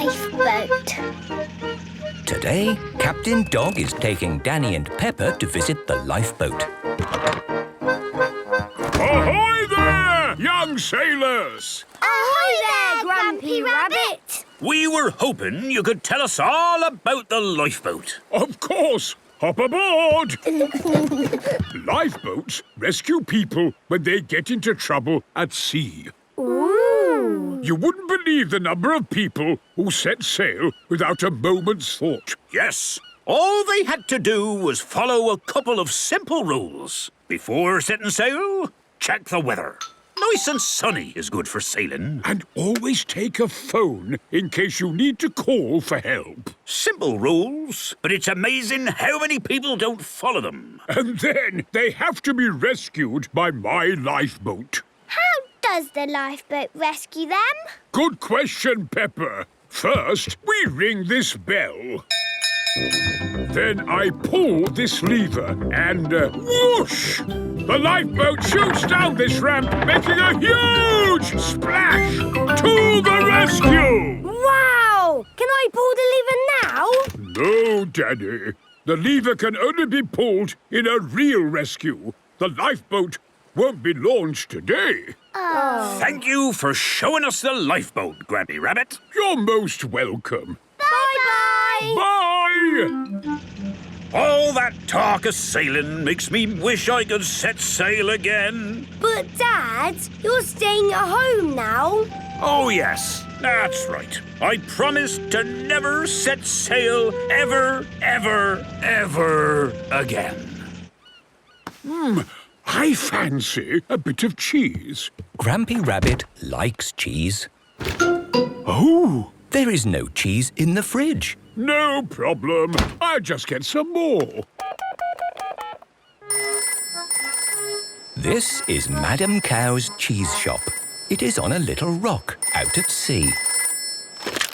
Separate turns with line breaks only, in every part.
lifeboat.
Today, Captain Dog is taking Danny and Peppa to visit the lifeboat.
Ahoy there, young sailors!
Ahoy there, Grampy Rabbit!
We were hoping you could tell us all about the lifeboat.
Of course! Hop aboard! Lifeboats rescue people when they get into trouble at sea.
Ooh!
You wouldn't believe the number of people who set sail without a moment's thought.
Yes, all they had to do was follow a couple of simple rules. Before setting sail, check the weather. Nice and sunny is good for sailing.
And always take a phone in case you need to call for help.
Simple rules, but it's amazing how many people don't follow them.
And then they have to be rescued by my lifeboat.
How does the lifeboat rescue them?
Good question, Peppa. First, we ring this bell. Then I pull this lever and whoosh! The lifeboat shoots down this ramp, making a huge splash! To the rescue!
Wow! Can I pull the lever now?
No, Daddy. The lever can only be pulled in a real rescue. The lifeboat won't be launched today.
Oh.
Thank you for showing us the lifeboat, Grampy Rabbit.
You're most welcome.
Bye-bye!
Bye!
All that talk of sailing makes me wish I could set sail again.
But, Dad, you're staying at home now.
Oh, yes, that's right. I promise to never set sail ever, ever, ever again.
I fancy a bit of cheese.
Grampy Rabbit likes cheese.
Oh,
There is no cheese in the fridge.
no problem. I'll just get some more.
This is Madam Cow's cheese shop. It is on a little rock out at sea.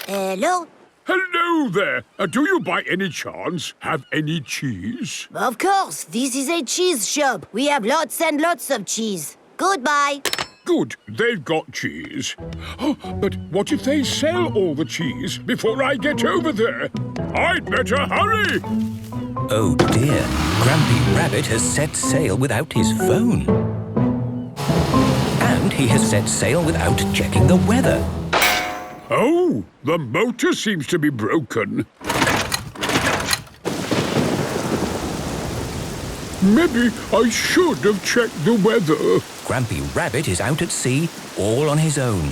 Hello?
Hello there. Do you by any chance have any cheese?
Of course, this is a cheese shop. We have lots and lots of cheese. Goodbye.
Good, they've got cheese. Oh, but what if they sell all the cheese before I get over there? I'd better hurry.
Oh dear, Grampy Rabbit has set sail without his phone. And he has set sail without checking the weather.
Oh, the motor seems to be broken. Maybe I should have checked the weather.
Grampy Rabbit is out at sea, all on his own.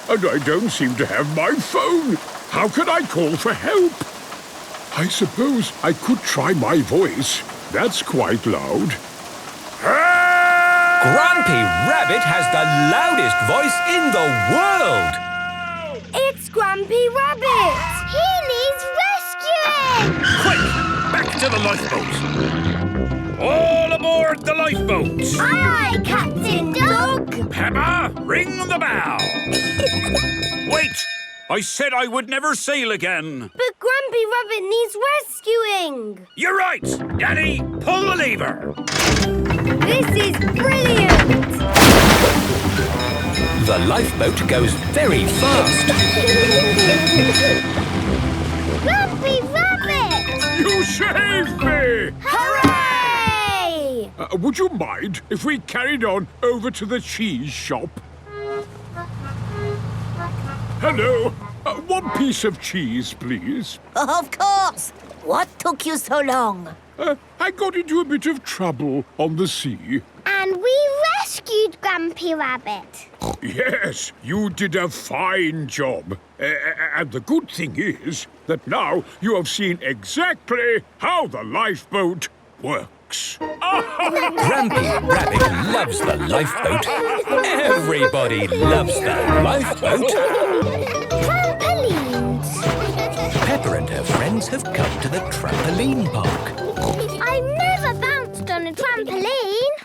And I don't seem to have my phone. How can I call for help? I suppose I could try my voice. That's quite loud.
Grampy Rabbit has the loudest voice in the world!
It's Grampy Rabbit! He needs rescuing!
Quick, back to the lifeboat. All aboard the lifeboat.
Aye, aye, Captain Dog!
Peppa, ring the bell. Wait, I said I would never sail again.
But Grampy Rabbit needs rescuing!
You're right. Daddy, pull the lever.
This is brilliant!
The lifeboat goes very fast.
Grampy Rabbit!
You saved me!
Hooray!
Would you mind if we carried on over to the cheese shop? Hello. One piece of cheese, please.
Of course. What took you so long?
I got into a bit of trouble on the sea.
And we rescued Grampy Rabbit.
Yes, you did a fine job. And the good thing is that now you have seen exactly how the lifeboat works.
Grampy Rabbit loves the lifeboat. Everybody loves the lifeboat.
Trampolines!
Peppa and her friends have come to the trampoline park.
I've never bounced on a trampoline.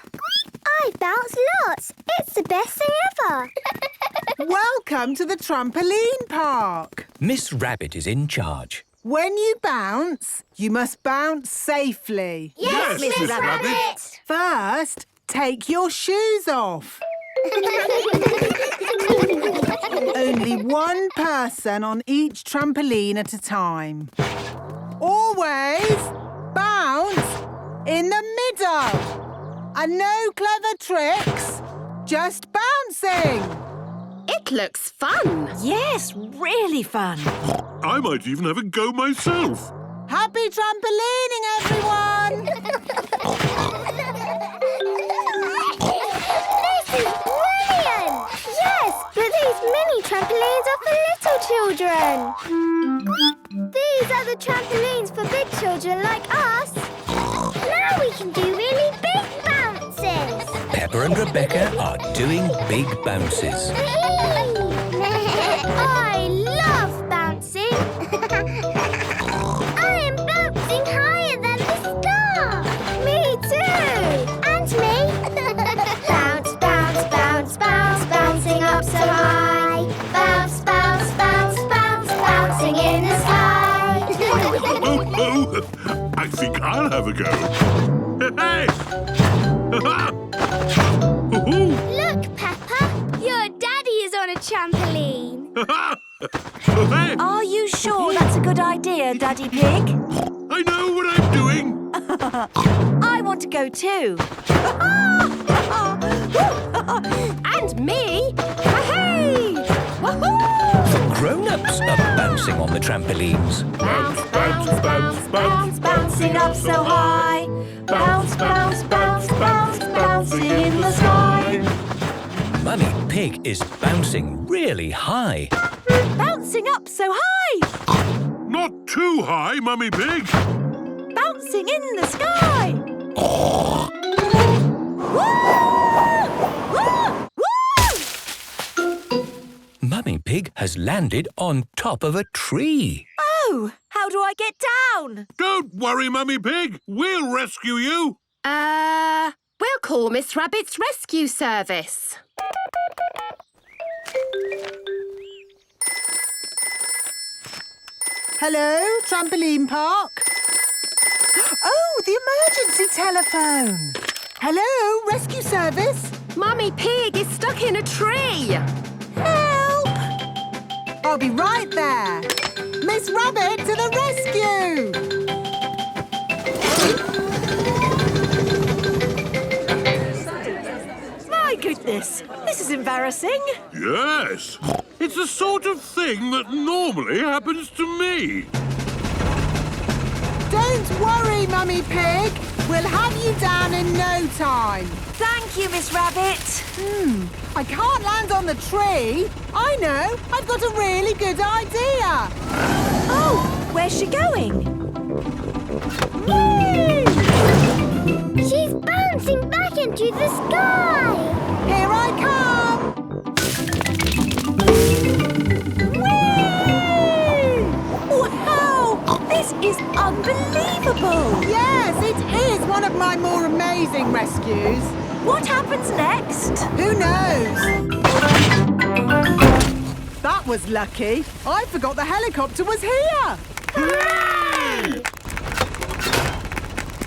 I bounce lots. It's the best thing ever.
Welcome to the trampoline park.
Miss Rabbit is in charge.
When you bounce, you must bounce safely.
Yes, Miss Rabbit.
First, take your shoes off. Only one person on each trampoline at a time. Always bounce in the middle. And no clever tricks, just bouncing.
It looks fun.
Yes, really fun.
I might even have a go myself.
Happy trampolining, everyone!
This is brilliant! Yes, but these mini trampolines are for little children. These are the trampolines for big children like us. Now we can do really big bounces.
Peppa and Rebecca are doing big bounces.
I love bouncing. I am bouncing higher than the star. Me too. And me. Bounce, bounce, bounce, bounce, bouncing up so high. Bounce, bounce, bounce, bounce, bouncing in the sky.
Oh, I think I'll have a go. Hey!
Look, Peppa. Your daddy is on a trampoline.
Are you sure that's a good idea, Daddy Pig?
I know what I'm doing.
I want to go too.
And me. Hey! Woohoo!
The grown-ups are bouncing on the trampolines.
Bounce, bounce, bounce, bounce, bouncing up so high. Bounce, bounce, bounce, bounce, bouncing in the sky.
Mummy Pig is bouncing really high.
Bouncing up so high.
Not too high, Mummy Pig.
Bouncing in the sky.
Mummy Pig has landed on top of a tree.
Oh, how do I get down?
Don't worry, Mummy Pig. We'll rescue you.
We'll call Miss Rabbit's rescue service.
Hello, trampoline park. Oh, the emergency telephone. Hello, rescue service.
Mummy Pig is stuck in a tree.
Help! I'll be right there. Miss Rabbit to the rescue!
My goodness, this is embarrassing.
Yes. It's the sort of thing that normally happens to me.
Don't worry, Mummy Pig. We'll have you down in no time.
Thank you, Miss Rabbit.
I can't land on the tree. I know. I've got a really good idea.
Oh, where's she going?
Whee!
She's bouncing back into the sky.
Here I come. Whee!
Wow, this is unbelievable.
Yes, it is one of my more amazing rescues.
What happens next?
Who knows? That was lucky. I forgot the helicopter was here.
Hooray!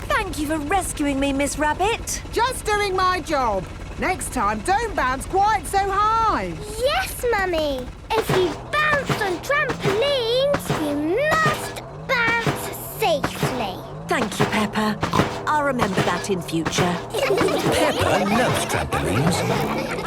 Thank you for rescuing me, Miss Rabbit.
Just doing my job. Next time, don't bounce quite so high.
Yes, Mummy. If you bounce on trampolines, you must bounce safely.
Thank you, Peppa. I'll remember that in future.
Peppa loves trampolines.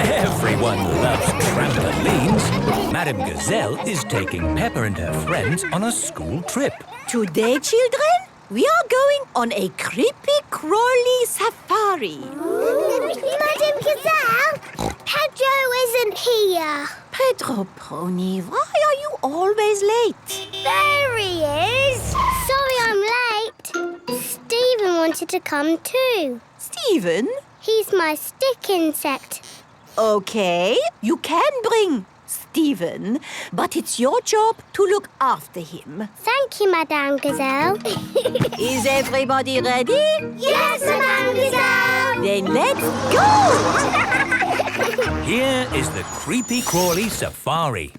Everyone loves trampolines. Madame Gazelle is taking Peppa and her friends on a school trip.
Today, children, we are going on a creepy-crawly safari.
Madame Gazelle, Pedro isn't here.
Pedro Pony, why are you always late?
There he is. Sorry I'm late. Stephen wanted to come too.
Stephen?
He's my stick insect.
Okay, you can bring Stephen, but it's your job to look after him.
Thank you, Madame Gazelle.
Is everybody ready?
Yes, Madame Gazelle.
Then let's go!
Here is the creepy-crawly safari.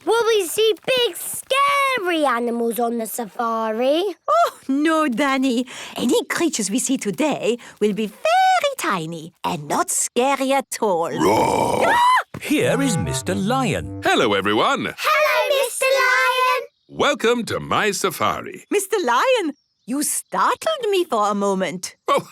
Will we see big, scary animals on the safari?
Oh, no, Danny. Any creatures we see today will be very tiny and not scary at all.
Roar!
Here is Mr. Lion.
Hello, everyone.
Hello, Mr. Lion.
Welcome to my safari.
Mr. Lion, you startled me for a moment.
Oh,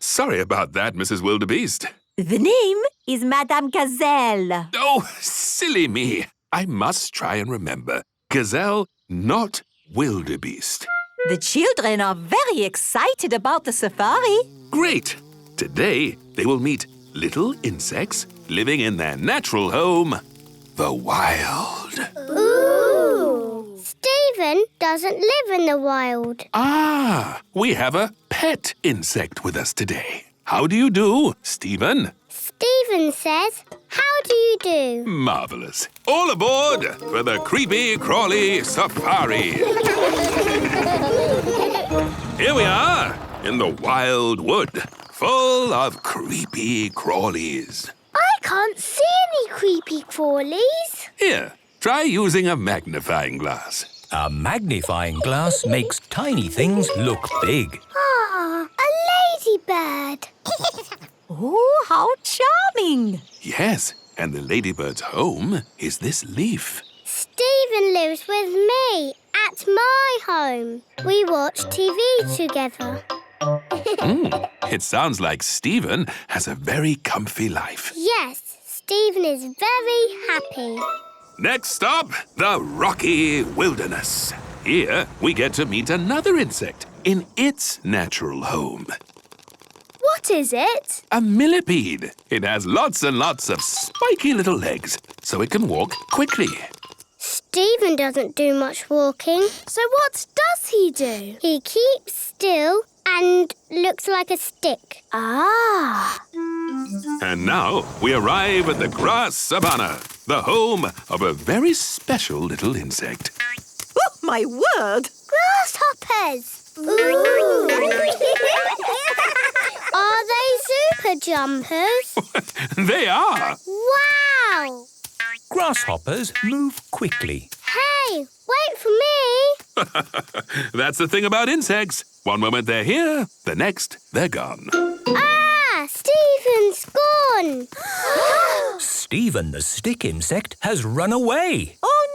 sorry about that, Mrs. Wildebeest.
The name is Madame Gazelle.
Oh, silly me. I must try and remember. Gazelle, not wildebeest.
The children are very excited about the safari.
Great! Today, they will meet little insects living in their natural home, the wild.
Ooh! Stephen doesn't live in the wild.
Ah, we have a pet insect with us today. How do you do, Stephen?
Stephen says, how do you do?
Marvelous. All aboard for the creepy crawly safari. Here we are in the wild wood, full of creepy crawlies.
I can't see any creepy crawlies.
Here, try using a magnifying glass.
A magnifying glass makes tiny things look big.
Ah, a ladybird.
Oh, how charming.
Yes, and the ladybird's home is this leaf.
Stephen lives with me at my home. We watch TV together.
It sounds like Stephen has a very comfy life.
Yes, Stephen is very happy.
Next stop, the rocky wilderness. Here, we get to meet another insect in its natural home.
What is it?
A millipede. It has lots and lots of spiky little legs, so it can walk quickly.
Stephen doesn't do much walking. So what does he do? He keeps still and looks like a stick. Ah.
And now we arrive at the grass savanna, the home of a very special little insect.
Oh, my word.
Grasshoppers. Ooh. Are they super jumpers?
They are.
Wow.
Grasshoppers move quickly.
Hey, wait for me.
That's the thing about insects. One moment they're here, the next they're gone.
Ah, Stephen's gone.
Stephen the stick insect has run away.
Oh,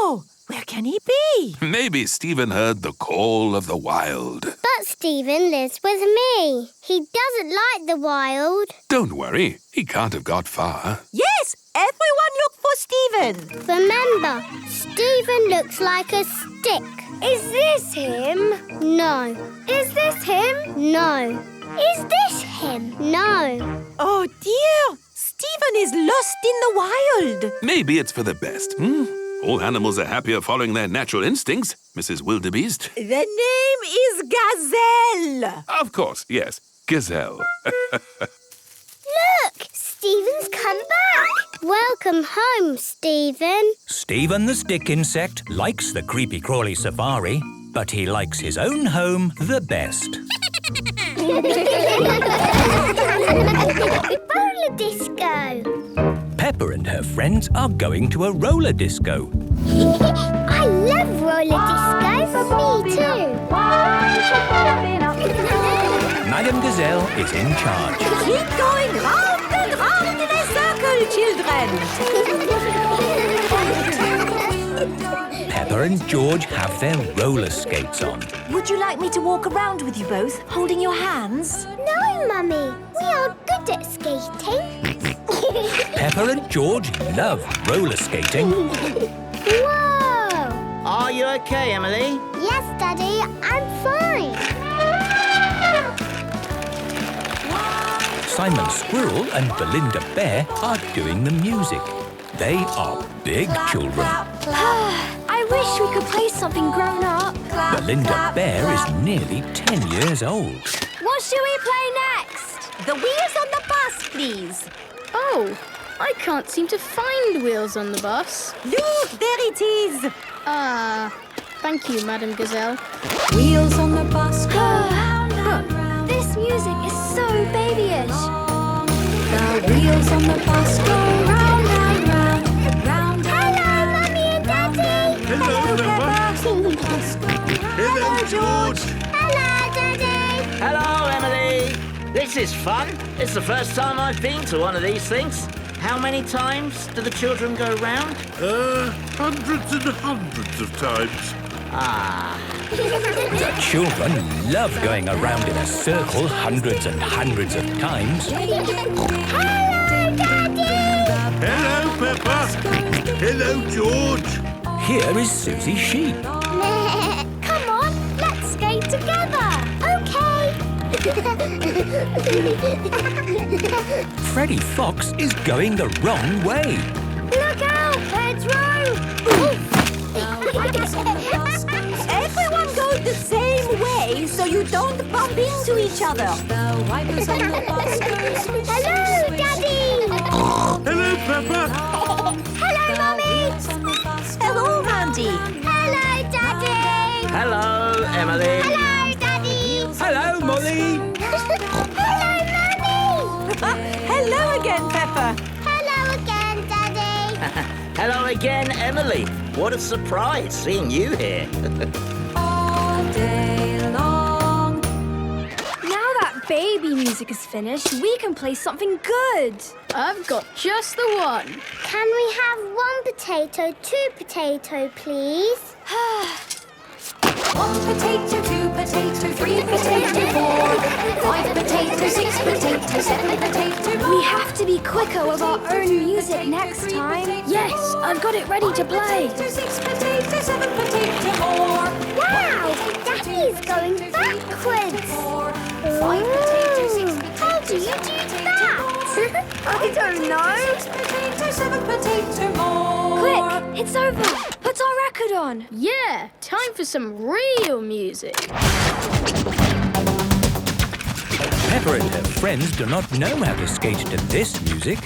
no. Where can he be?
Maybe Stephen heard the call of the wild.
But Stephen lives with me. He doesn't like the wild.
Don't worry, he can't have got far.
Yes, everyone look for Stephen.
Remember, Stephen looks like a stick. Is this him? No. Is this him? No. Is this him? No.
Oh, dear. Stephen is lost in the wild.
Maybe it's for the best, All animals are happier following their natural instincts, Mrs. Wildebeest.
The name is Gazelle.
Of course, yes, Gazelle.
Look, Stephen's come back. Welcome home, Stephen.
Stephen the stick insect likes the creepy crawly safari, but he likes his own home the best.
Roller disco.
Peppa and her friends are going to a roller disco.
I love roller disco. Me too.
Madame Gazelle is in charge.
Keep going round and round in a circle, children.
Peppa and George have their roller skates on.
Would you like me to walk around with you both, holding your hands?
No, Mummy. We are good at skating.
Peppa and George love roller skating.
Whoa!
Are you okay, Emily?
Yes, Daddy, I'm fine.
Simon Squirrel and Belinda Bear are doing the music. They are big children.
I wish we could play something grown up.
Belinda Bear is nearly 10 years old.
What should we play next?
The wheels on the bus, please.
Oh, I can't seem to find wheels on the bus.
Look, there it is.
Ah, thank you, Madame Gazelle.
Wheels on the bus go round and round. This music is so babyish. The wheels on the bus go round and round. Round and
Hello, Mummy and Daddy.
Hello,
Peppa.
Hello,
George.
Hello, Daddy.
Hello, Emily. This is fun. It's the first time I've been to one of these things. How many times do the children go round?
Hundreds and hundreds of times.
The children love going around in a circle hundreds and hundreds of times.
Hello, Daddy!
Hello, Peppa. Hello, George.
Here is Susie Sheep.
Come on, let's skate together. Okay.
Freddie Fox is going the wrong way.
Look out, Pedro!
Everyone goes the same way so you don't bump into each other.
Hello, Daddy!
Hello, Peppa.
Hello, Mummy!
Hello, Mandy.
Hello, Daddy!
Hello, Emily.
Hello, Daddy!
Hello, Molly.
Hello, Mummy!
Hello again, Peppa.
Hello again, Daddy!
Hello again, Emily. What a surprise seeing you here.
All day long. Now that baby music is finished, we can play something good.
I've got just the one.
Can we have 1 potato, 2 potato, please?
1 potato, 2 potato, 3 potato, 4, 5 potato, 6 potato, 7 potato. We have to be quicker with our own music next time.
Yes, I've got it ready to play.
6 potato, 7 potato more.
Wow! Daddy is going backwards!
5 potato, 6 potato.
How do you do that?
I don't know. 6 potato, 7 potato more.
Quick, it's over. Put our record on. Yeah, time for some real music.
Peppa and her friends do not know how to skate to this music.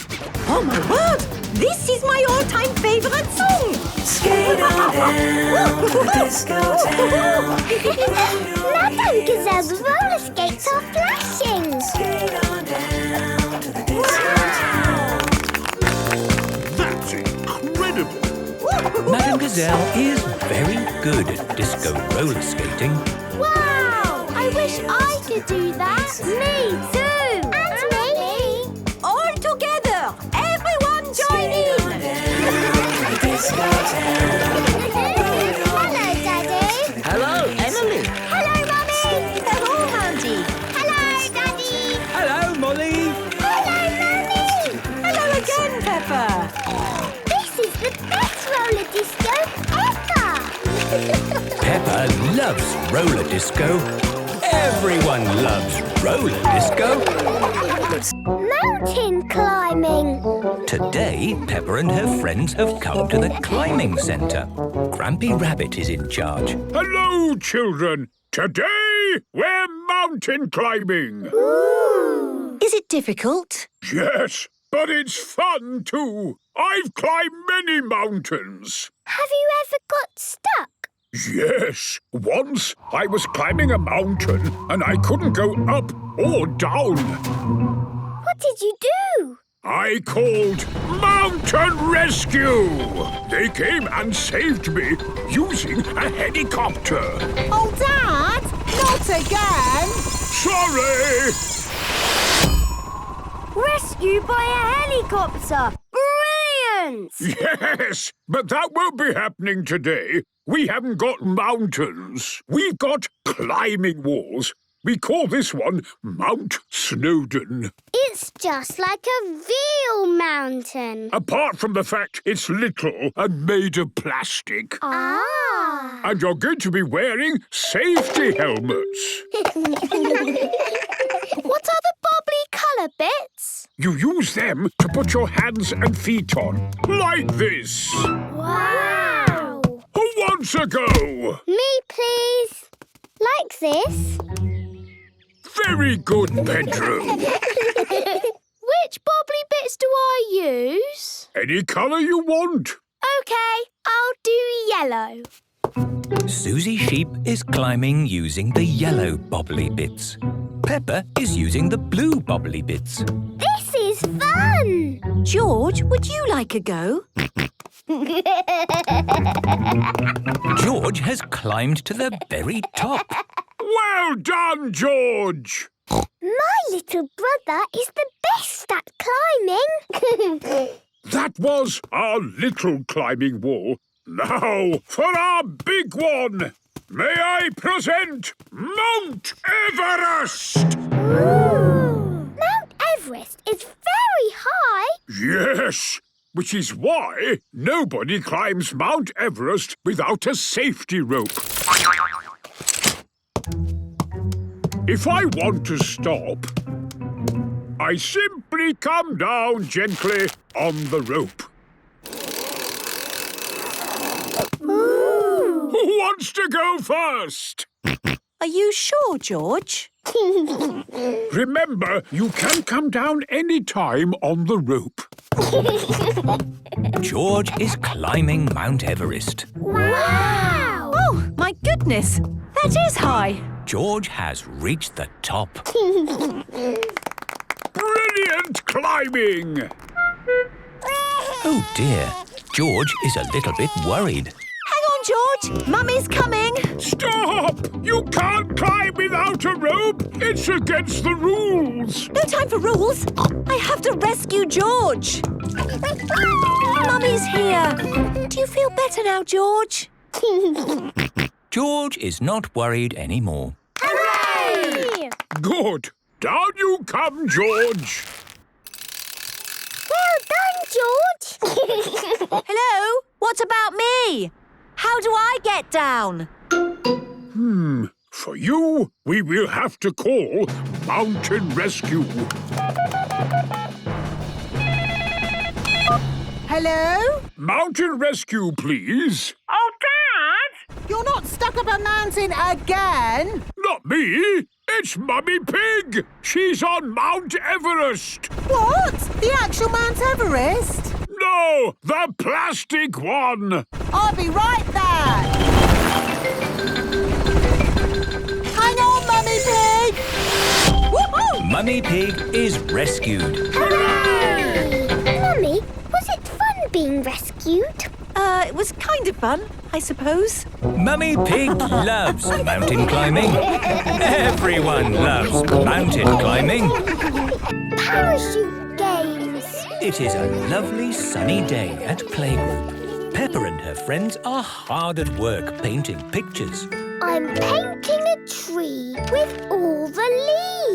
Oh, my word! This is my all-time favourite song!
Skate on down to the disco town.
Madame Gazelle's roller skates are flashing!
Skate on down to the disco town.
That's incredible.
Madame Gazelle is very good at disco roller skating.
Wow! I wish I could do that! Me too! And me!
All together! Everyone join in!
Disco town.
Hello, Daddy!
Hello, Emily.
Hello, Mummy!
Hello, Mandy.
Hello, Daddy!
Hello, Molly.
Hello, Mummy!
Hello again, Peppa.
This is the best roller disco ever!
Peppa loves roller disco. Everyone loves roller disco.
Mountain climbing!
Today, Peppa and her friends have come to the climbing centre. Grampy Rabbit is in charge.
Hello, children. Today, we're mountain climbing.
Ooh!
Is it difficult?
Yes, but it's fun too. I've climbed many mountains.
Have you ever got stuck?
Yes, once I was climbing a mountain and I couldn't go up or down.
What did you do?
I called Mountain Rescue. They came and saved me using a helicopter.
Oh, Dad! Not again!
Sorry!
Rescued by a helicopter! Brilliant!
Yes, but that won't be happening today. We haven't got mountains. We've got climbing walls. We call this one Mount Snowdon.
It's just like a real mountain.
Apart from the fact it's little and made of plastic.
Ah!
And you're going to be wearing safety helmets.
What are the bubbly colour bits?
You use them to put your hands and feet on, like this.
Wow!
Who wants a go?
Me, please. Like this.
Very good, Pedro.
Which bubbly bits do I use?
Any colour you want.
OK, I'll do yellow.
Susie Sheep is climbing using the yellow bobbly bits. Peppa is using the blue bobbly bits.
This is fun!
George, would you like a go?
George has climbed to the very top.
Well done, George.
My little brother is the best at climbing.
That was our little climbing wall. Now for our big one. May I present Mount Everest?
Ooh. Mount Everest is very high.
Yes, which is why nobody climbs Mount Everest without a safety rope. If I want to stop, I simply come down gently on the rope.
Ooh.
Who wants to go first?
Are you sure, George?
Remember, you can come down any time on the rope.
George is climbing Mount Everest.
Wow!
Oh, my goodness! That is high.
George has reached the top.
Brilliant climbing!
Oh dear, George is a little bit worried.
Hang on, George. Mummy's coming.
Stop! You can't climb without a rope. It's against the rules.
No time for rules. I have to rescue George. Mummy's here. Do you feel better now, George?
George is not worried anymore.
Hooray!
Good. Down you come, George.
Well done, George.
Hello? What about me? How do I get down?
For you, we will have to call Mountain Rescue.
Hello?
Mountain Rescue, please.
Oh, Dad! You're not stuck up a mountain again?
Not me. It's Mummy Pig. She's on Mount Everest.
What? The actual Mount Everest?
No, the plastic one.
I'll be right back. Hang on, Mummy Pig! Woohoo!
Mummy Pig is rescued.
Hooray! Mummy, was it fun being rescued?
It was kind of fun, I suppose.
Mummy Pig loves mountain climbing. Everyone loves mountain climbing.
Parachute games.
It is a lovely sunny day at playgroup. Peppa and her friends are hard at work painting pictures.
I'm painting a tree with all the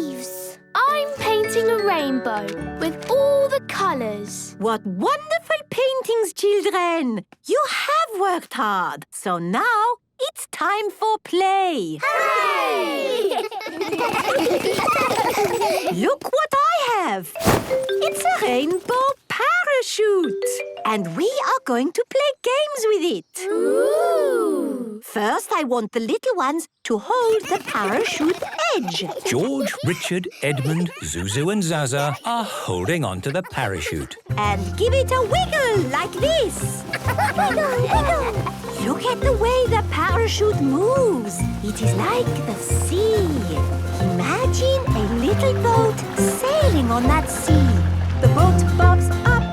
leaves.
I'm painting a rainbow with all the colours.
What wonderful paintings, children! You have worked hard, so now it's time for play.
Hooray!
Look what I have! It's a rainbow parachute! And we are going to play games with it.
Ooh!
First, I want the little ones to hold the parachute edge.
George, Richard, Edmund, Zuzu and Zaza are holding onto the parachute.
And give it a wiggle like this.
Wiggle, wiggle.
Look at the way the parachute moves. It is like the sea. Imagine a little boat sailing on that sea. The boat bobs up,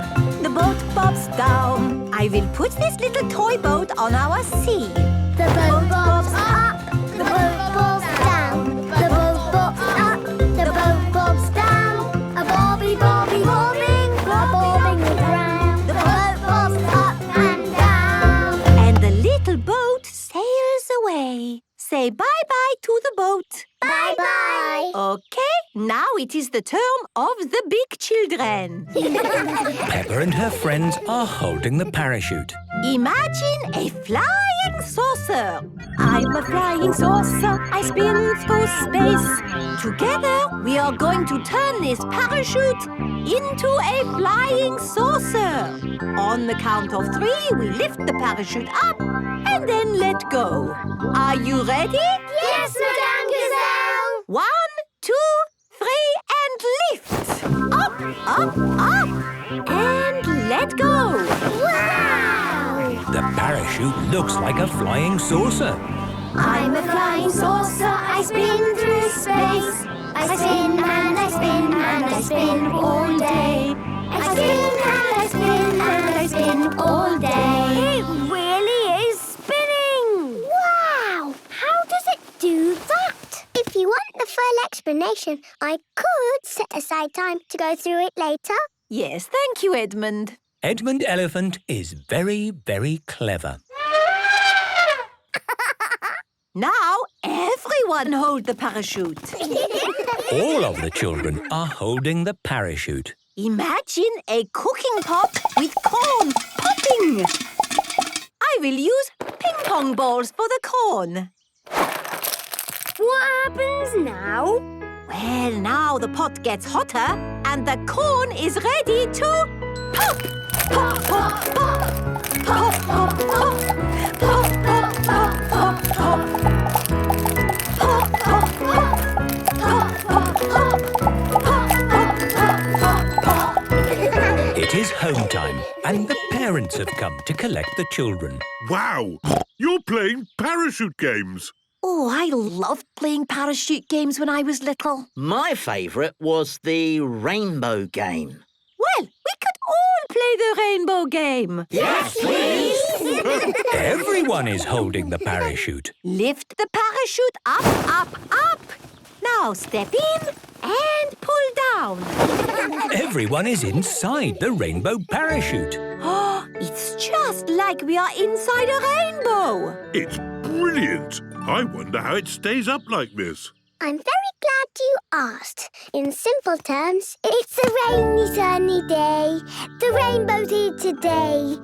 the boat bobs down. I will put this little toy boat on our sea.
The boat bobs up, the boat bobs down. The boat bobs up, the boat bobs down. A bobby, bobby, bobbing, a bobbing around. The boat bobs up and down.
And the little boat sails away. Say bye-bye to the boat.
Bye-bye.
Okay, now it is the turn of the big children.
Peppa and her friends are holding the parachute.
Imagine a flying saucer. I'm a flying saucer. I spin through space. Together, we are going to turn this parachute into a flying saucer. On the count of 3, we lift the parachute up and then let go. Are you ready?
Yes, Madame Gazelle.
1, 2, 3, and lift. Up, up, up. And let go.
Wow!
The parachute looks like a flying saucer.
I'm a flying saucer. I spin through space. I spin and I spin and I spin all day. I spin and I spin and I spin all day. It really is spinning. Wow! How does it do that? If you want the full explanation, explanation, I could set aside time to go through it later.
Yes, thank you, Edmund.
Edmund Elephant is very, very clever.
Now everyone hold the parachute.
All of the children are holding the parachute.
Imagine a cooking pot with corn popping. I will use ping-pong balls for the corn.
What happens now?
Well, now the pot gets hotter and the corn is ready to pop! Pop, pop, pop! Pop, pop, pop! Pop, pop, pop, pop, pop! Pop, pop, pop! Pop, pop, pop! Pop, pop, pop, pop, pop!
It is home time and the parents have come to collect the children.
Wow! You're playing parachute games.
Oh, I loved playing parachute games when I was little.
My favourite was the rainbow game.
Well, we could all play the rainbow game.
Yes, please!
Everyone is holding the parachute.
Lift the parachute up, up, up. Now step in and pull down.
Everyone is inside the rainbow parachute.
Oh, it's just like we are inside a rainbow.
It's brilliant. I wonder how it stays up like this.
I'm very glad you asked. In simple terms, it's a rainy, sunny day. The rainbow's here today.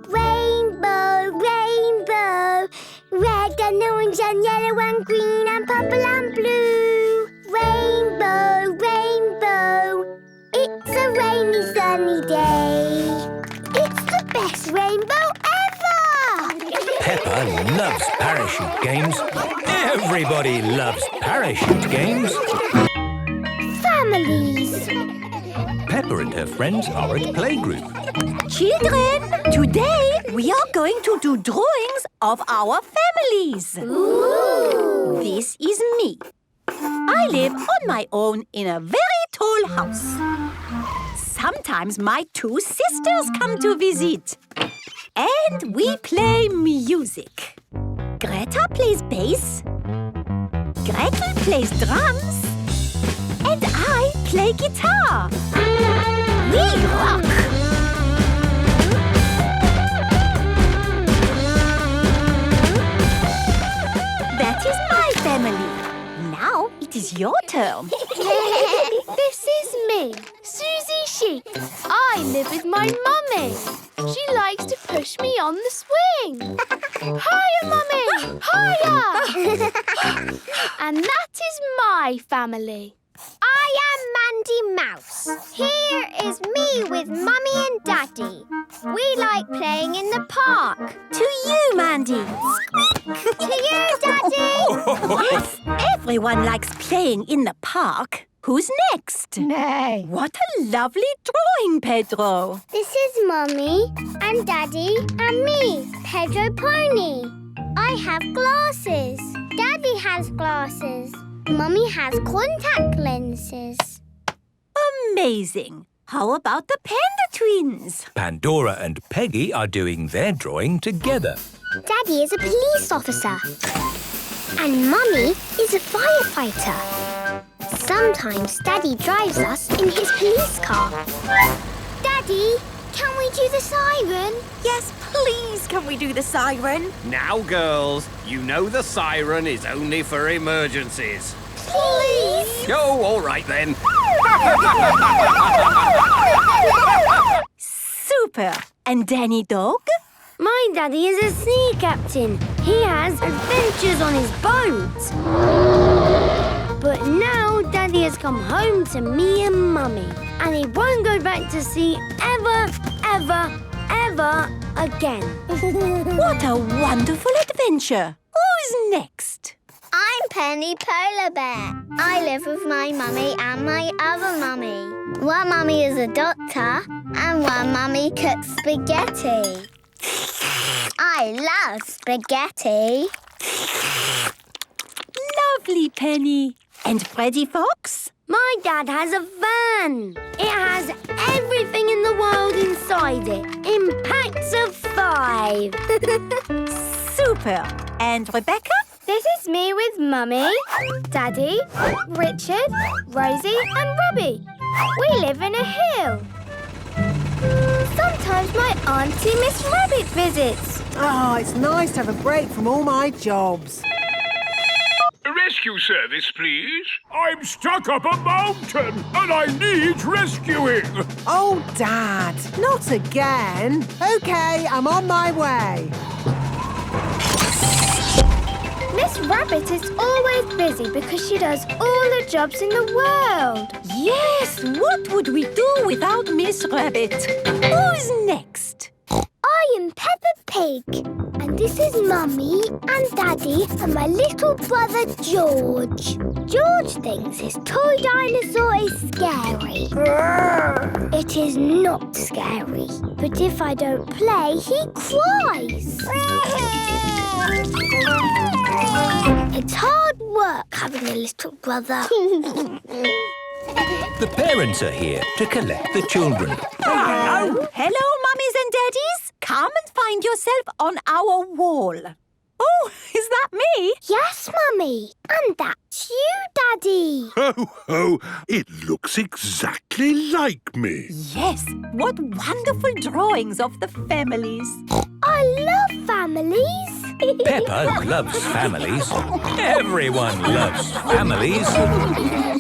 Rainbow, rainbow, red and orange and yellow and green and purple and blue. Rainbow, rainbow, it's a rainy, sunny day. It's the best rainbow ever!
Peppa loves parachute games. Everybody loves parachute games.
Families.
Peppa and her friends are at playgroup.
Children, today we are going to do drawings of our families.
Ooh.
This is me. I live on my own in a very tall house. Sometimes my two sisters come to visit. And we play music. Greta plays bass. Gretel plays drums. And I play guitar. We rock! That is my family. Now it is your turn.
This is me, Susie Sheep. I live with my mummy. She likes to push me on the swing. Hiya, Mummy! Hiya! And that is my family.
I am Mandy Mouse. Here is me with Mummy and Daddy. We like playing in the park.
To you, Mandy.
To you, Daddy.
Yes, everyone likes playing in the park. Who's next?
No.
What a lovely drawing, Pedro.
This is Mummy and Daddy and me, Pedro Pony. I have glasses. Daddy has glasses. Mummy has contact lenses.
Amazing. How about the Panda Twins?
Pandora and Peggy are doing their drawing together.
Daddy is a police officer. And Mummy is a firefighter. Sometimes Daddy drives us in his police car. Daddy, can we do the siren?
Yes, please, can we do the siren?
Now, girls, you know the siren is only for emergencies.
Please!
Oh, all right then.
Super. And Danny Dog?
My daddy is a sea captain. He has adventures on his boat. But now Daddy has come home to me and Mummy. And he won't go back to sea ever, ever, ever again.
What a wonderful adventure. Who's next?
I'm Penny Polar Bear. I live with my mummy and my other mummy. One mummy is a doctor and one mummy cooks spaghetti. I love spaghetti.
Lovely, Penny. And Freddy Fox?
My dad has a van. It has everything in the world inside it, in packs of 5.
Super. And Rebecca?
This is me with Mummy, Daddy, Richard, Rosie and Robbie. We live in a hill. Sometimes my auntie Miss Rabbit visits.
Oh, it's nice to have a break from all my jobs.
Rescue service, please. I'm stuck up a mountain and I need rescuing.
Oh, Dad, not again. OK, I'm on my way.
Miss Rabbit is always busy because she does all the jobs in the world.
Yes, what would we do without Miss Rabbit? Who's next?
I am Peppa Pig, and this is Mummy and Daddy and my little brother George. George thinks his toy dinosaur is scary. It is not scary, but if I don't play, he cries. It's hard work having a little brother.
The parents are here to collect the children.
Hello, mummies and daddies. Come and find yourself on our wall. Oh, is that me?
Yes, Mummy. And that's you, Daddy.
Ho, ho! It looks exactly like me.
Yes, what wonderful drawings of the families.
I love families.
Peppa loves families. Everyone loves families.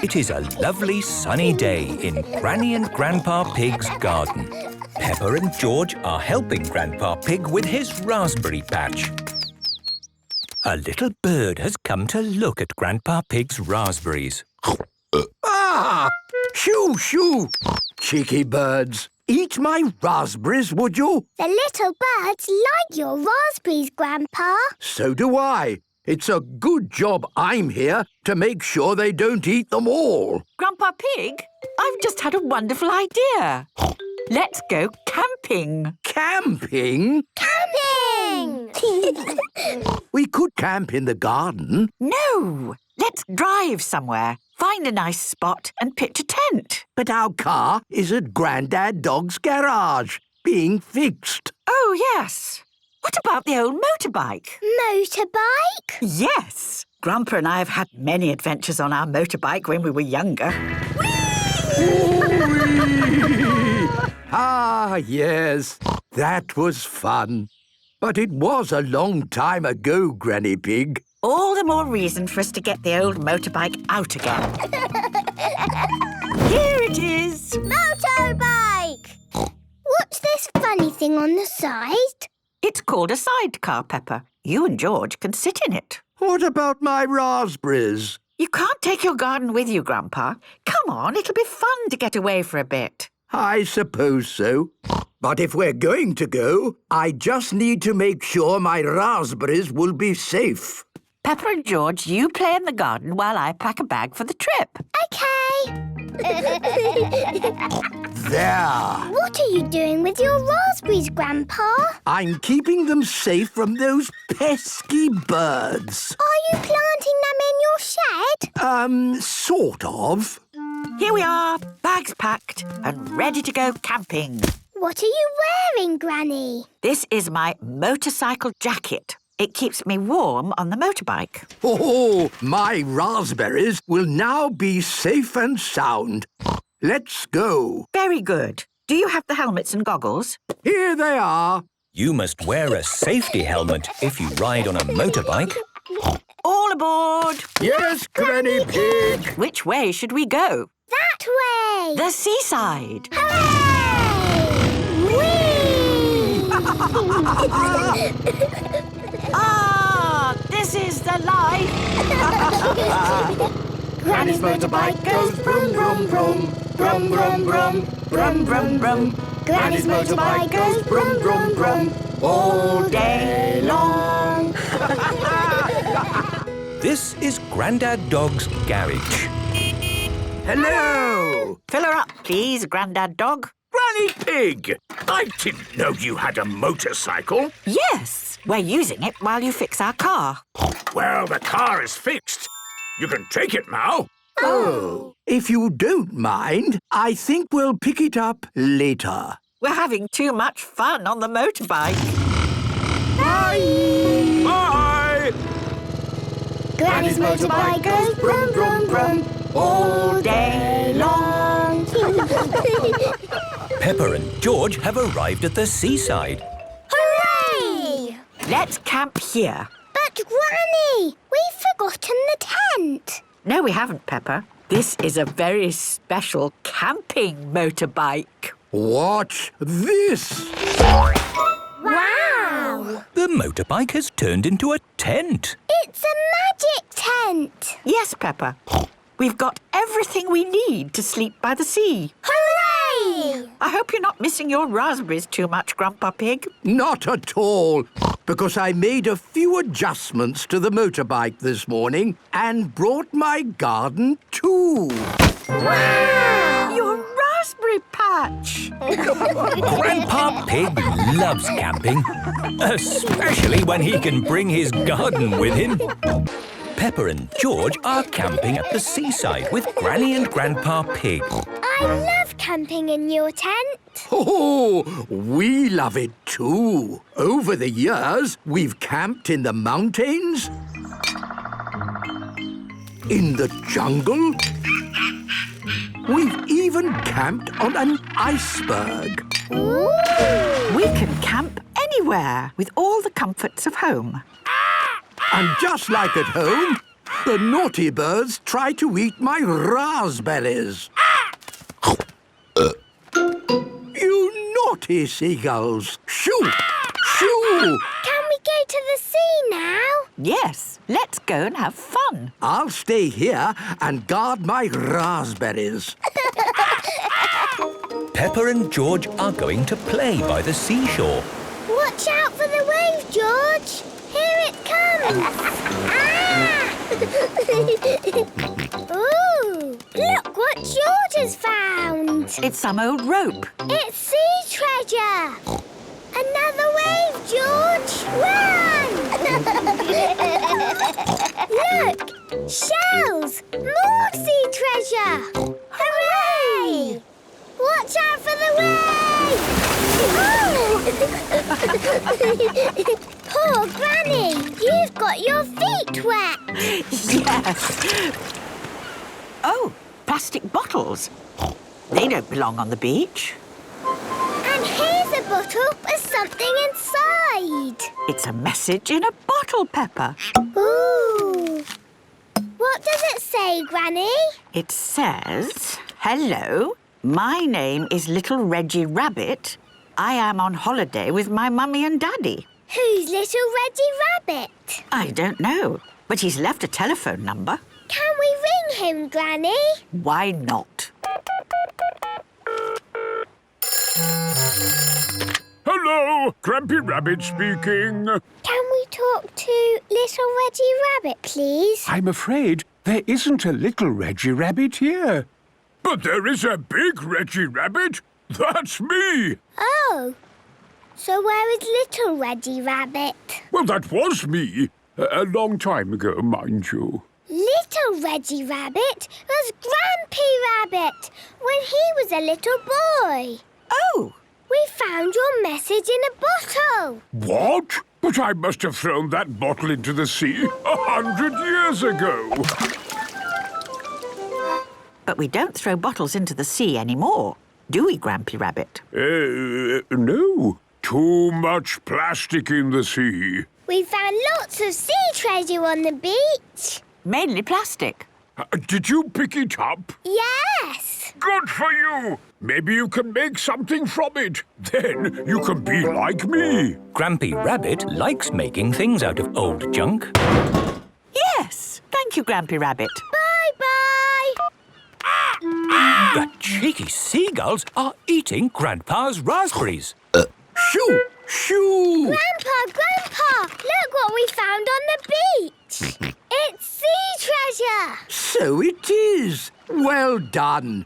It is a lovely sunny day in Granny and Grandpa Pig's garden. Peppa and George are helping Grandpa Pig with his raspberry patch. A little bird has come to look at Grandpa Pig's raspberries.
Ah! Shoo, shoo! Cheeky birds. Eat my raspberries, would you?
The little birds like your raspberries, Grandpa.
So do I. It's a good job I'm here to make sure they don't eat them all.
Grandpa Pig, I've just had a wonderful idea. Let's go camping.
Camping?
Camping!
We could camp in the garden.
No, let's drive somewhere. Find a nice spot and pitch a tent.
But our car is at Grandad Dog's garage, being fixed.
Oh, yes. What about the old motorbike?
Motorbike?
Yes. Grandpa and I have had many adventures on our motorbike when we were younger.
Ah, yes. That was fun. But it was a long time ago, Granny Pig.
All the more reason for us to get the old motorbike out again. Here it is.
Motorbike! What's this funny thing on the side?
It's called a sidecar, Peppa. You and George can sit in it.
What about my raspberries?
You can't take your garden with you, Grandpa. Come on, it'll be fun to get away for a bit.
I suppose so. But if we're going to go, I just need to make sure my raspberries will be safe.
Peppa and George, you play in the garden while I pack a bag for the trip.
OK.
There.
What are you doing with your raspberries, Grandpa?
I'm keeping them safe from those pesky birds.
Are you planting them in your shed?
Sort of.
Here we are, bags packed and ready to go camping.
What are you wearing, Granny?
This is my motorcycle jacket. It keeps me warm on the motorbike.
Oh, my raspberries will now be safe and sound. Let's go.
Very good. Do you have the helmets and goggles?
Here they are.
You must wear a safety helmet if you ride on a motorbike.
All aboard!
Yes, Granny Pig.
Which way should we go?
That way!
The seaside.
Hooray!
Ah, this is the life!
Granny's motorbike goes brum, brum, brum. Brum, brum, brum. Brum, brum, brum. Granny's motorbike goes brum, brum, brum. All day long.
This is Grandad Dog's garage.
Hello.
Fill her up, please, Grandad Dog.
Granny Pig! I didn't know you had a motorcycle.
Yes, we're using it while you fix our car.
Well, the car is fixed. You can take it now.
Oh. If you don't mind, I think we'll pick it up later.
We're having too much fun on the motorbike.
Bye! Bye!
Daddy's motorbike goes brum, brum, brum all day long.
Peppa and George have arrived at the seaside.
Hooray!
Let's camp here.
But, Granny, we've forgotten the tent.
No, we haven't, Peppa. This is a very special camping motorbike.
Watch this.
Wow!
The motorbike has turned into a tent.
It's a magic tent.
Yes, Peppa. We've got everything we need to sleep by the sea.
Hooray!
I hope you're not missing your raspberries too much, Grandpa Pig.
Not at all, because I made a few adjustments to the motorbike this morning and brought my garden too.
Wow!
Your raspberry patch.
Grandpa Pig loves camping, especially when he can bring his garden with him. Peppa and George are camping at the seaside with Granny and Grandpa Pig.
I love camping in your tent.
Oh, we love it too. Over the years, we've camped in the mountains, in the jungle. We've even camped on an iceberg.
Ooh.
We can camp anywhere with all the comforts of home.
And just like at home, the naughty birds try to eat my raspberries. You naughty seagulls! Shoo! Shoo!
Can we go to the sea now?
Yes, let's go and have fun.
I'll stay here and guard my raspberries.
Peppa and George are going to play by the seashore.
Watch out for the wave, George. Here it comes. Ah! Ooh, look what George has found.
It's some old rope.
It's sea treasure. Another wave, George. Run! Look, shells. More sea treasure. Hooray! Watch out for the wave! Oh! Poor Granny, you've got your feet wet.
Yes. Oh, plastic bottles. They don't belong on the beach.
And here's a bottle with something inside.
It's a message in a bottle, Peppa.
Ooh. What does it say, Granny?
It says, "Hello, my name is Little Reggie Rabbit. I am on holiday with my mummy and daddy."
Who's Little Reggie Rabbit?
I don't know, but he's left a telephone number.
Can we ring him, Granny?
Why not?
Hello, Grampy Rabbit speaking.
Can we talk to Little Reggie Rabbit, please?
I'm afraid there isn't a little Reggie Rabbit here. But there is a big Reggie Rabbit. That's me.
Oh. So where is Little Reggie Rabbit?
Well, that was me. A long time ago, mind you.
Little Reggie Rabbit was Grampy Rabbit when he was a little boy.
Oh!
We found your message in a bottle.
What? But I must have thrown that bottle into the sea 100 years ago.
But we don't throw bottles into the sea anymore, do we, Grampy Rabbit?
No. Too much plastic in the sea.
We found lots of sea treasure on the beach.
Mainly plastic.
Did you pick it up?
Yes.
Good for you. Maybe you can make something from it. Then you can be like me.
Grampy Rabbit likes making things out of old junk.
Yes. Thank you, Grampy Rabbit.
Bye-bye.
The cheeky seagulls are eating Grandpa's raspberries.
Shoo! Shoo!
Grandpa! Look what we found on the beach. It's sea treasure.
So it is. Well done.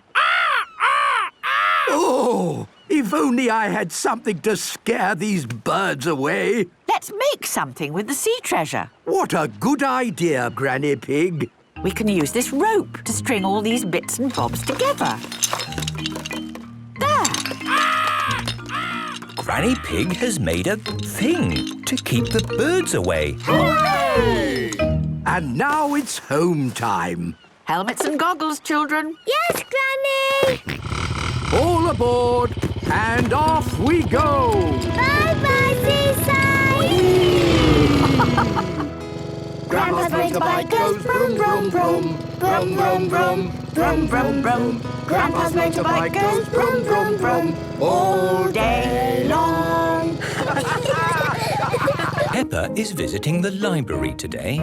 Oh, if only I had something to scare these birds away.
Let's make something with the sea treasure.
What a good idea, Granny Pig.
We can use this rope to string all these bits and bobs together. There.
Granny Pig has made a thing to keep the birds away.
Hooray!
And now it's home time.
Helmets and goggles, children.
Yes, Granny!
All aboard, and off we go!
Bye-bye, Seaside! Grandpa's motorbike goes brum, brum, brum. Brum, brum, brum. Brum, brum, brum. Grandpa's motorbike goes brum, brum, brum. All day long.
Peppa is visiting the library today.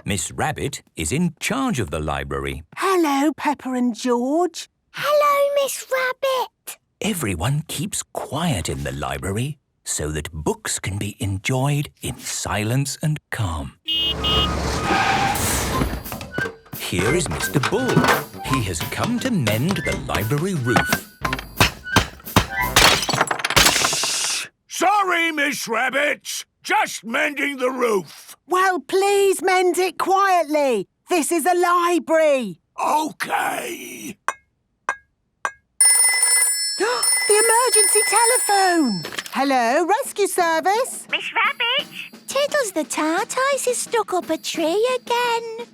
Miss Rabbit is in charge of the library.
Hello, Peppa and George.
Hello, Miss Rabbit.
Everyone keeps quiet in the library so that books can be enjoyed in silence and calm. Here is Mr. Bull. He has come to mend the library roof.
Sorry, Miss Rabbit. Just mending the roof.
Well, please mend it quietly. This is a library.
OK.
The emergency telephone. Hello, rescue service.
Miss Rabbit? Tiddles the tortoise is stuck up a tree again.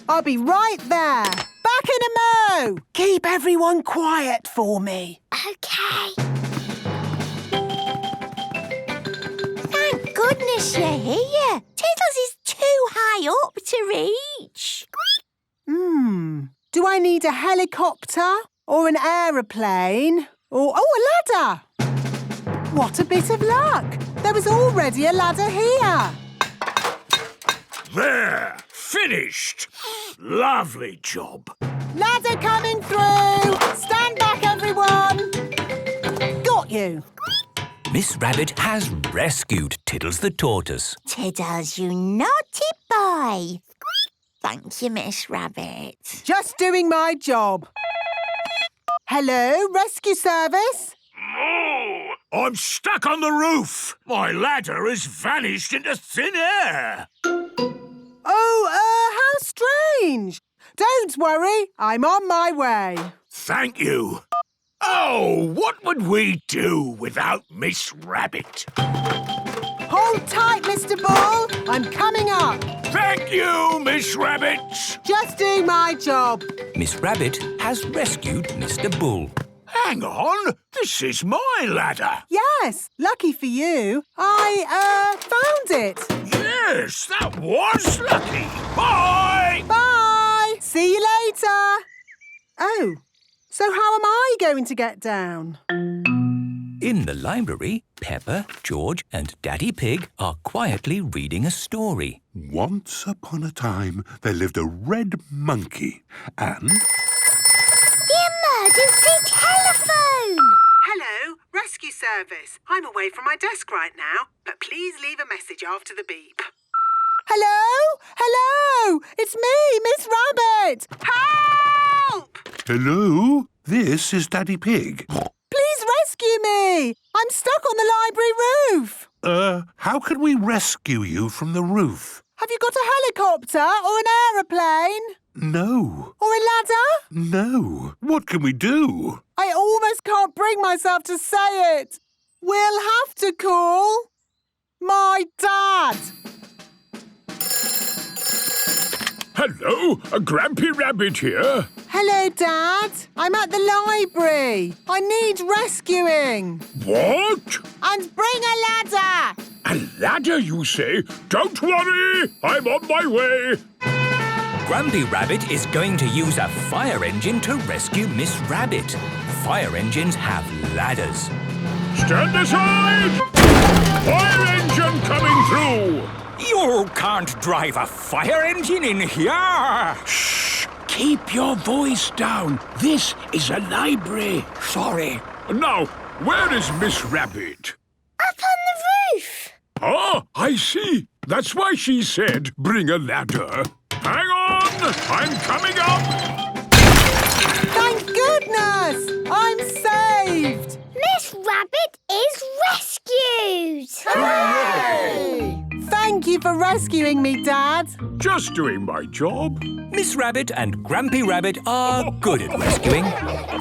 I'll be right there. Back in a mo. Keep everyone quiet for me.
OK. Thank goodness you're here. Tiddles is too high up to reach.
Do I need a helicopter or an aeroplane or, a ladder? What a bit of luck. There was already a ladder here.
There. Finished. Lovely job.
Ladder coming through. Stand back, everyone. Got you.
Miss Rabbit has rescued Tiddles the tortoise.
Tiddles, you naughty boy. Thank you, Miss Rabbit.
Just doing my job. Hello, rescue service.
Oh, I'm stuck on the roof. My ladder has vanished into thin air.
Oh, how strange. Don't worry, I'm on my way.
Thank you. Oh, what would we do without Miss Rabbit?
Hold tight, Mr. Bull. I'm coming up.
Thank you, Miss Rabbit.
Just doing my job.
Miss Rabbit has rescued Mr. Bull.
Hang on. This is my ladder.
Yes, lucky for you. I, found it.
Yes, that was lucky. Bye.
Bye. See you later. Oh, so how am I going to get down?
In the library, Peppa, George and Daddy Pig are quietly reading a story.
Once upon a time, there lived a red monkey and...
The emergency telephone!
Hello, rescue service. I'm away from my desk right now, but please leave a message after the beep. Hello? Hello? It's me, Miss Rabbit. Help!
Hello? This is Daddy Pig.
Please rescue me. I'm stuck on the library roof.
How can we rescue you from the roof?
Have you got a helicopter or an aeroplane?
No.
Or a ladder?
No. What can we do?
I almost can't bring myself to say it. We'll have to call my dad.
Hello, a Grampy Rabbit here.
Hello, Dad. I'm at the library. I need rescuing.
What?
And bring a ladder.
A ladder, you say? Don't worry, I'm on my way.
Grampy Rabbit is going to use a fire engine to rescue Miss Rabbit. Fire engines have ladders.
Stand aside! Fire engine coming through!
You can't drive a fire engine in here!
Shh! Keep your voice down. This is a library. Sorry. Now, where is Miss Rabbit?
Up on the roof.
Ah, I see. That's why she said bring a ladder. Hang on! I'm coming up!
Thank goodness! I'm saved!
Miss Rabbit is rescued!
Hooray! Thank you for rescuing me, Dad.
Just doing my job.
Miss Rabbit and Grampy Rabbit are good at rescuing.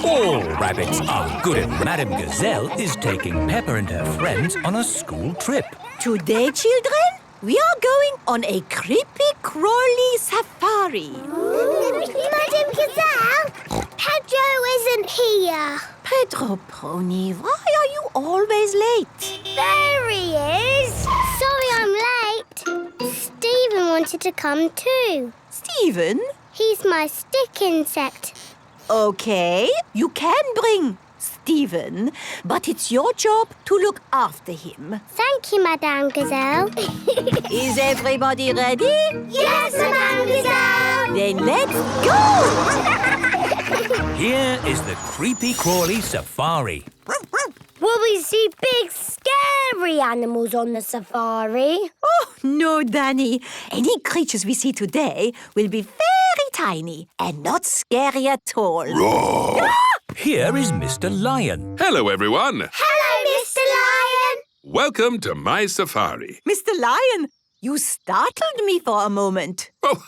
All rabbits are good at. Madame Gazelle is taking Peppa and her friends on a school trip.
Today, children, We are going on a creepy-crawly safari.
Madam Gazelle, Pedro isn't here.
Pedro Pony, why are you always late?
There he is. Sorry I'm late. Stephen wanted to come too.
Stephen?
He's my stick insect.
Okay, you can bring Stephen, but it's your job to look after him.
Thank you, Madame Gazelle.
Is everybody ready?
Yes, Madame Gazelle.
Then let's go!
Here is the creepy-crawly safari.
Will we see big, scary animals on the safari?
Oh, no, Danny. Any creatures we see today will be very tiny and not scary at all.
Roar!
Here is Mr. Lion.
Hello, everyone.
Hello, Mr. Lion.
Welcome to my safari.
Mr. Lion, you startled me for a moment.
Oh,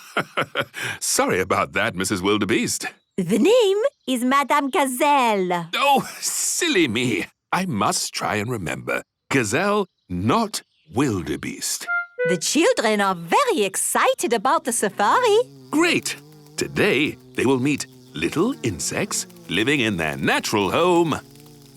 sorry about that, Mrs. Wildebeest.
The name is Madame Gazelle.
Oh, silly me. I must try and remember. Gazelle, not wildebeest.
The children are very excited about the safari.
Great. Today, they will meet little insects living in their natural home,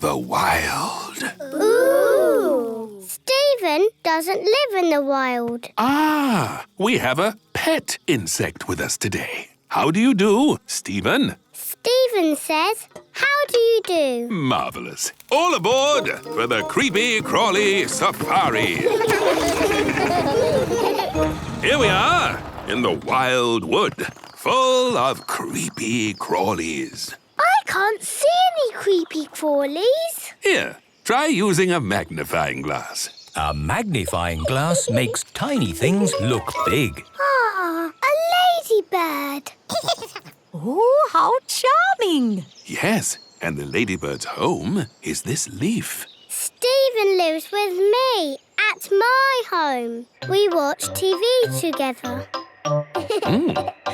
the wild.
Ooh! Stephen doesn't live in the wild.
Ah, we have a pet insect with us today. How do you do, Stephen?
Stephen says, how do you do?
Marvelous. All aboard for the creepy crawly safari. Here we are in the wild wood, full of creepy crawlies.
I can't see any creepy crawlies.
Here, try using a magnifying glass.
A magnifying glass makes tiny things look big.
Ah, a ladybird.
Oh, how charming.
Yes, and the ladybird's home is this leaf.
Stephen lives with me at my home. We watch TV together.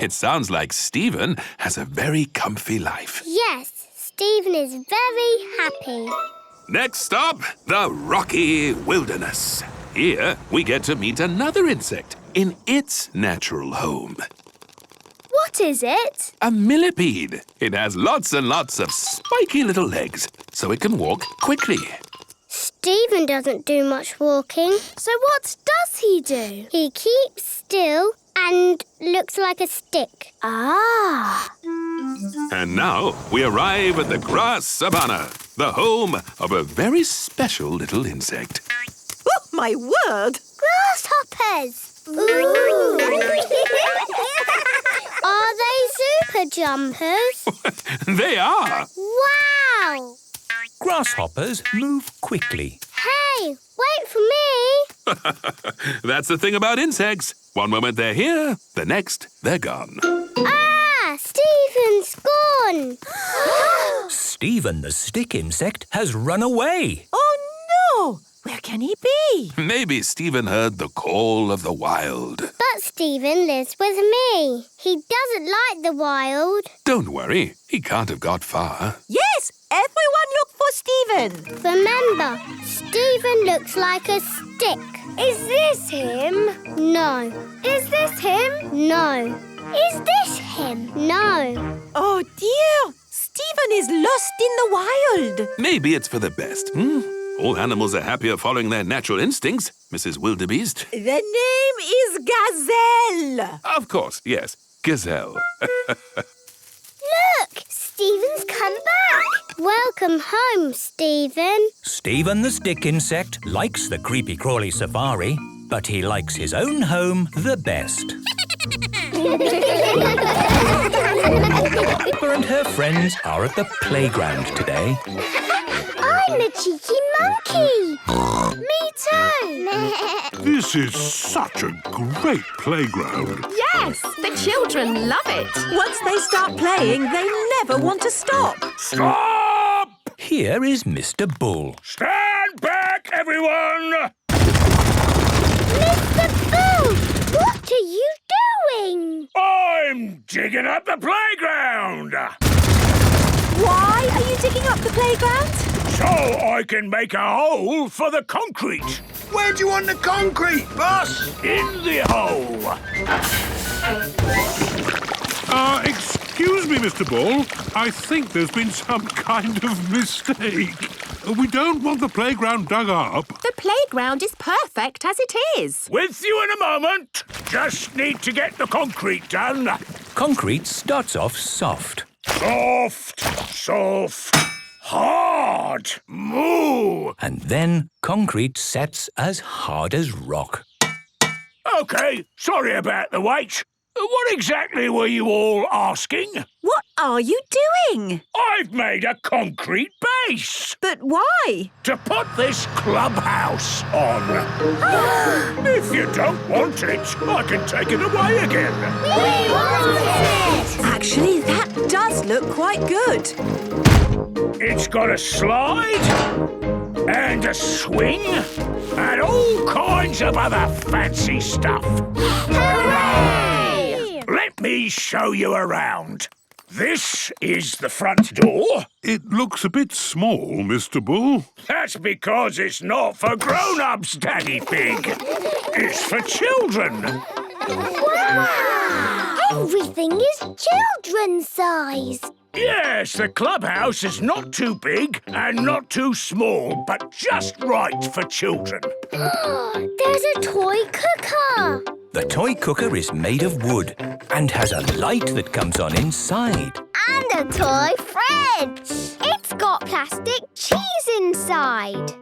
It sounds like Stephen has a very comfy life.
Yes, Stephen is very happy.
Next stop, the rocky wilderness. Here, we get to meet another insect in its natural home.
What is it?
A millipede. It has lots and lots of spiky little legs, so it can walk quickly.
Stephen doesn't do much walking.
So what does he do?
He keeps still and looks like a stick.
Ah.
And now we arrive at the grass savanna, the home of a very special little insect.
Oh, my word.
Grasshoppers. Ooh. Are they super jumpers?
They are.
Wow.
Grasshoppers move quickly.
Hey, wait for me.
That's the thing about insects. One moment they're here, the next they're gone.
Ah, Stephen's gone.
Stephen the stick insect has run away.
Oh, no. Where can he be?
Maybe Stephen heard the call of the wild.
But Stephen lives with me. He doesn't like the wild.
Don't worry, he can't have got far.
Yes, everyone look for Stephen.
Remember, Stephen looks like a stick.
Is this him?
No.
Is this him?
No.
Is this him?
No.
Oh, dear. Stephen is lost in the wild.
Maybe it's for the best. All animals are happier following their natural instincts, Mrs. Wildebeest.
The name is Gazelle.
Of course, yes. Gazelle.
Look, Stephen's come back. Welcome home, Stephen.
Stephen the stick insect likes the creepy-crawly safari, but he likes his own home the best. Peppa and her friends are at the playground today.
I'm a cheeky monkey. Me too.
This is such a great playground.
Yes, the children love it.
Once they start playing, they never want to stop.
Stop!
Here is Mr. Bull.
Stand back, everyone!
Mr. Bull, what are you doing?
I'm digging up the playground!
Why are you digging up the playground?
So I can make a hole for the concrete.
Where do you want the concrete, boss?
In the hole.
Excuse me, Mr. Ball. I think there's been some kind of mistake. We don't want the playground dug up.
The playground is perfect as it is.
With you in a moment. Just need to get the concrete done.
Concrete starts off soft.
Soft, soft, hard, moo.
And then concrete sets as hard as rock.
OK, sorry about the wait. What exactly were you all asking?
What are you doing?
I've made a concrete base.
But why?
To put this clubhouse on. If you don't want it, I can take it away again.
We want it!
Actually, that does look quite good.
It's got a slide and a swing and all kinds of other fancy stuff.
Hooray!
Let me show you around. This is the front door.
It looks a bit small, Mr. Bull.
That's because it's not for grown-ups, Daddy Pig. It's for children.
Wow! Everything is children's size.
Yes, the clubhouse is not too big and not too small, but just right for children.
There's a toy cooker.
The toy cooker is made of wood and has a light that comes on inside.
And a toy fridge. It's got plastic cheese inside.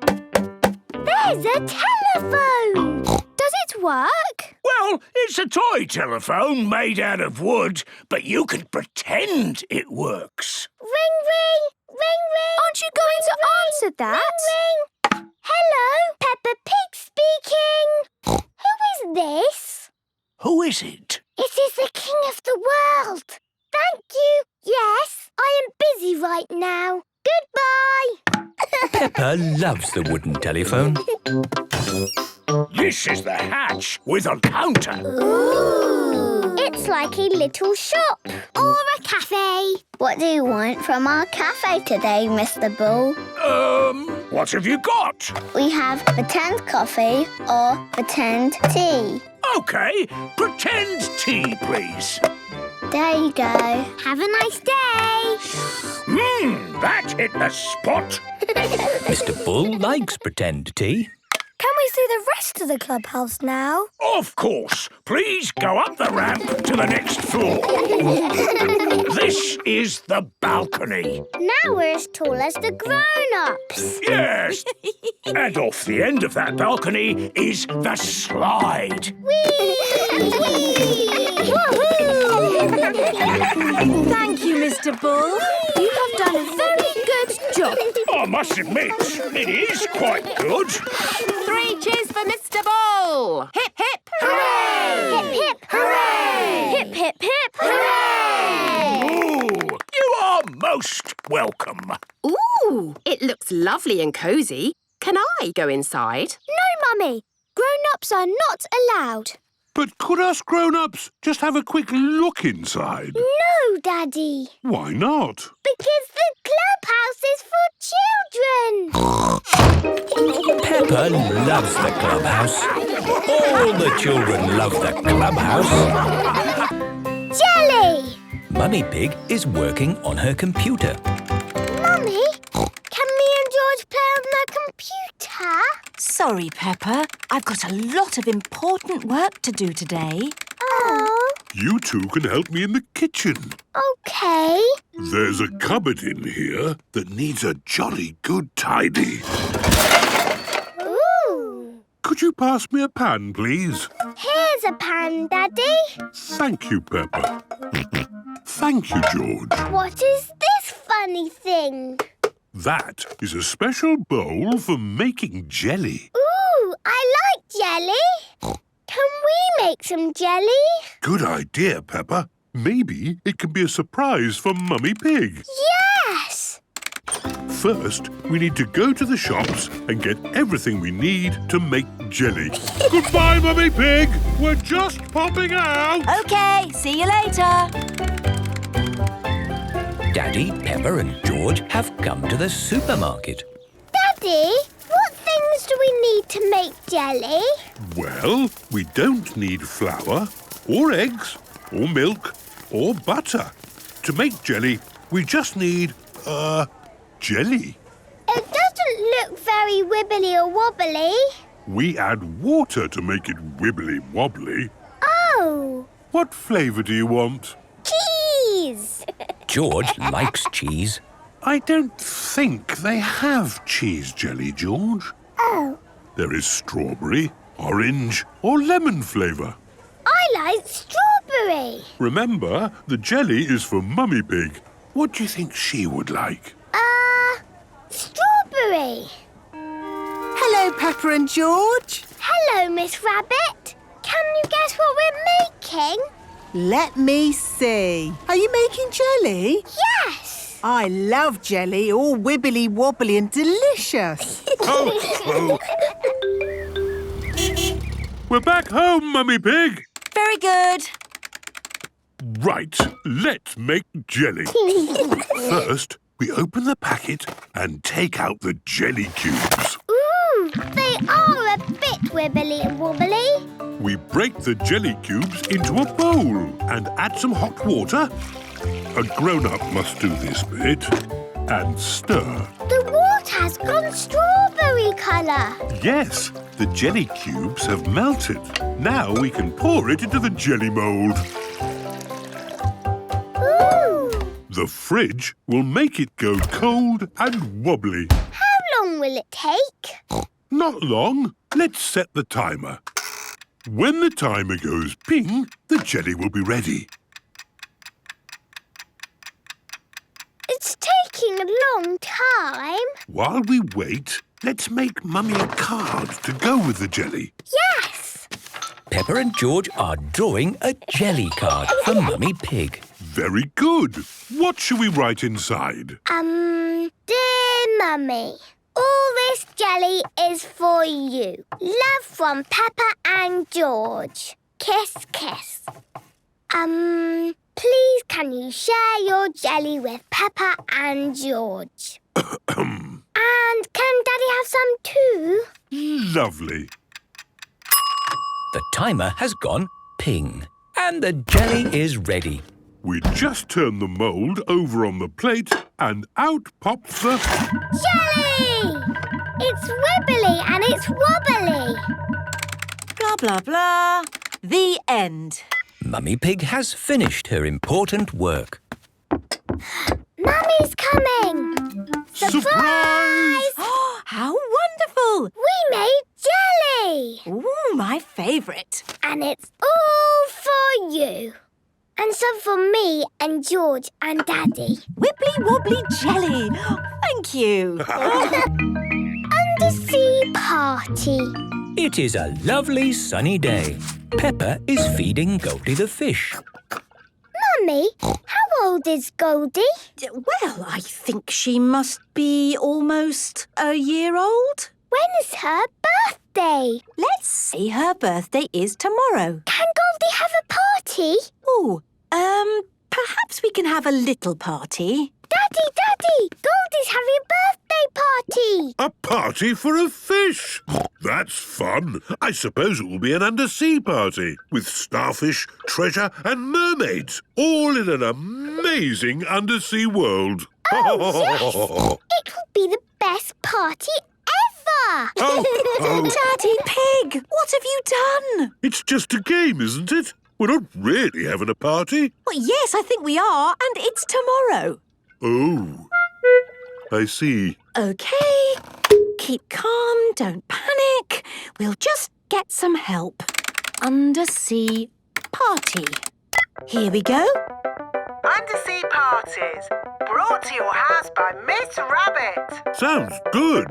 There's a telephone. Does it work?
Well, it's a toy telephone made out of wood, but you can pretend it works.
Ring, ring, ring, ring.
Aren't you going to answer that?
Ring, ring. Hello, Peppa Pig speaking. Who is this?
Who is it?
It is the King of the World. Thank you. Yes, I am busy right now. Goodbye.
Peppa loves the wooden telephone.
This is the hatch with a counter.
Ooh. It's like a little shop. Or a cafe. What do you want from our cafe today, Mr. Bull?
What have you got?
We have pretend coffee or pretend tea.
OK, pretend tea, please.
There you go. Have a nice day.
That hit the spot.
Mr. Bull likes pretend tea.
Can we see the rest of the clubhouse now?
Of course. Please go up the ramp to the next floor. This is the balcony.
Now we're as tall as the grown-ups.
Yes. And off the end of that balcony is the slide.
Whee!
Thank you, Mr. Bull.
You have done a very good job.
I must admit, it is quite good.
3 cheers for Mr. Bull. Hip, hip.
Hooray! Hip, hip, hooray!
Hip, hip, hip, hooray!
Ooh, you are most welcome.
Ooh, it looks lovely and cosy. Can I go inside?
No, Mummy. Grown-ups are not allowed.
But could us grown-ups just have a quick look inside?
No, Daddy.
Why not?
Because the clubhouse is for children.
Peppa loves the clubhouse. All the children love the clubhouse.
Jelly!
Mummy Pig is working on her computer.
Mummy, can me and George play on the computer?
Sorry, Peppa. I've got a lot of important work to do today.
Oh.
You two can help me in the kitchen.
OK.
There's a cupboard in here that needs a jolly good tidy.
Ooh.
Could you pass me a pan, please?
Here's a pan, Daddy.
Thank you, Peppa. Thank you, George.
What is this funny thing?
That is a special bowl for making jelly.
Ooh, I like jelly. Can we make some jelly?
Good idea, Peppa. Maybe it can be a surprise for Mummy Pig.
Yes!
First, we need to go to the shops and get everything we need to make jelly. Goodbye, Mummy Pig. We're just popping out.
OK, see you later.
Daddy, Peppa and George have come to the supermarket.
Daddy, what things do we need to make jelly?
Well, we don't need flour, or eggs, or milk, or butter. To make jelly, we just need, jelly.
It doesn't look very wibbly or wobbly.
We add water to make it wibbly-wobbly.
Oh!
What flavour do you want?
Cheese!
George likes cheese.
I don't think they have cheese jelly, George.
Oh.
There is strawberry, orange, or lemon flavour.
I like strawberry.
Remember, the jelly is for Mummy Pig. What do you think she would like?
Strawberry.
Hello, Peppa and George.
Hello, Miss Rabbit. Can you guess what we're making?
Let me see. Are you making jelly?
Yes.
I love jelly, all wibbly wobbly and delicious.
We're back home, Mummy Pig.
Very good.
Right, let's make jelly. First, we open the packet and take out the jelly cubes.
Ooh, they are a bit wibbly and wobbly.
We break the jelly cubes into a bowl and add some hot water. A grown-up must do this bit. And stir.
The water has gone strawberry colour.
Yes, the jelly cubes have melted. Now we can pour it into the jelly mould.
Ooh!
The fridge will make it go cold and wobbly.
How long will it take?
Not long. Let's set the timer. When the timer goes ping, the jelly will be ready.
It's taking a long time.
While we wait, let's make Mummy a card to go with the jelly.
Yes!
Peppa and George are drawing a jelly card for Mummy Pig.
Very good. What shall we write inside?
Dear Mummy, all this jelly is for you. Love from Peppa and George. Kiss, kiss. Please can you share your jelly with Peppa and George? And can Daddy have some too?
Lovely.
The timer has gone ping, and the jelly is ready.
We just turn the mould over on the plate and out pops the...
Jelly! It's wibbly and it's wobbly.
Blah, blah, blah. The end.
Mummy Pig has finished her important work.
Mummy's coming!
Surprise!
How wonderful!
We made jelly!
Ooh, my favourite.
And it's all for you. And some for me and George and Daddy.
Wibbly wobbly jelly. Thank you.
Undersea party.
It is a lovely sunny day. Peppa is feeding Goldie the fish.
Mummy, how old is Goldie?
Well, I think she must be almost a year old.
When is her birthday?
Let's see, her birthday is tomorrow.
Can Goldie have a party?
Oh, perhaps we can have a little party.
Daddy, Goldie's having a birthday party.
A party for a fish? That's fun. I suppose it will be an undersea party with starfish, treasure and mermaids, all in an amazing undersea world.
Oh, yes! It will be the best party ever.
Daddy Pig, what have you done?
It's just a game, isn't it? We're not really having a party.
Well, yes, I think we are, and it's tomorrow.
Oh, I see.
OK. Keep calm, don't panic. We'll just get some help. Undersea party. Here we go.
Undersea parties, brought to your house by Miss Rabbit.
Sounds good.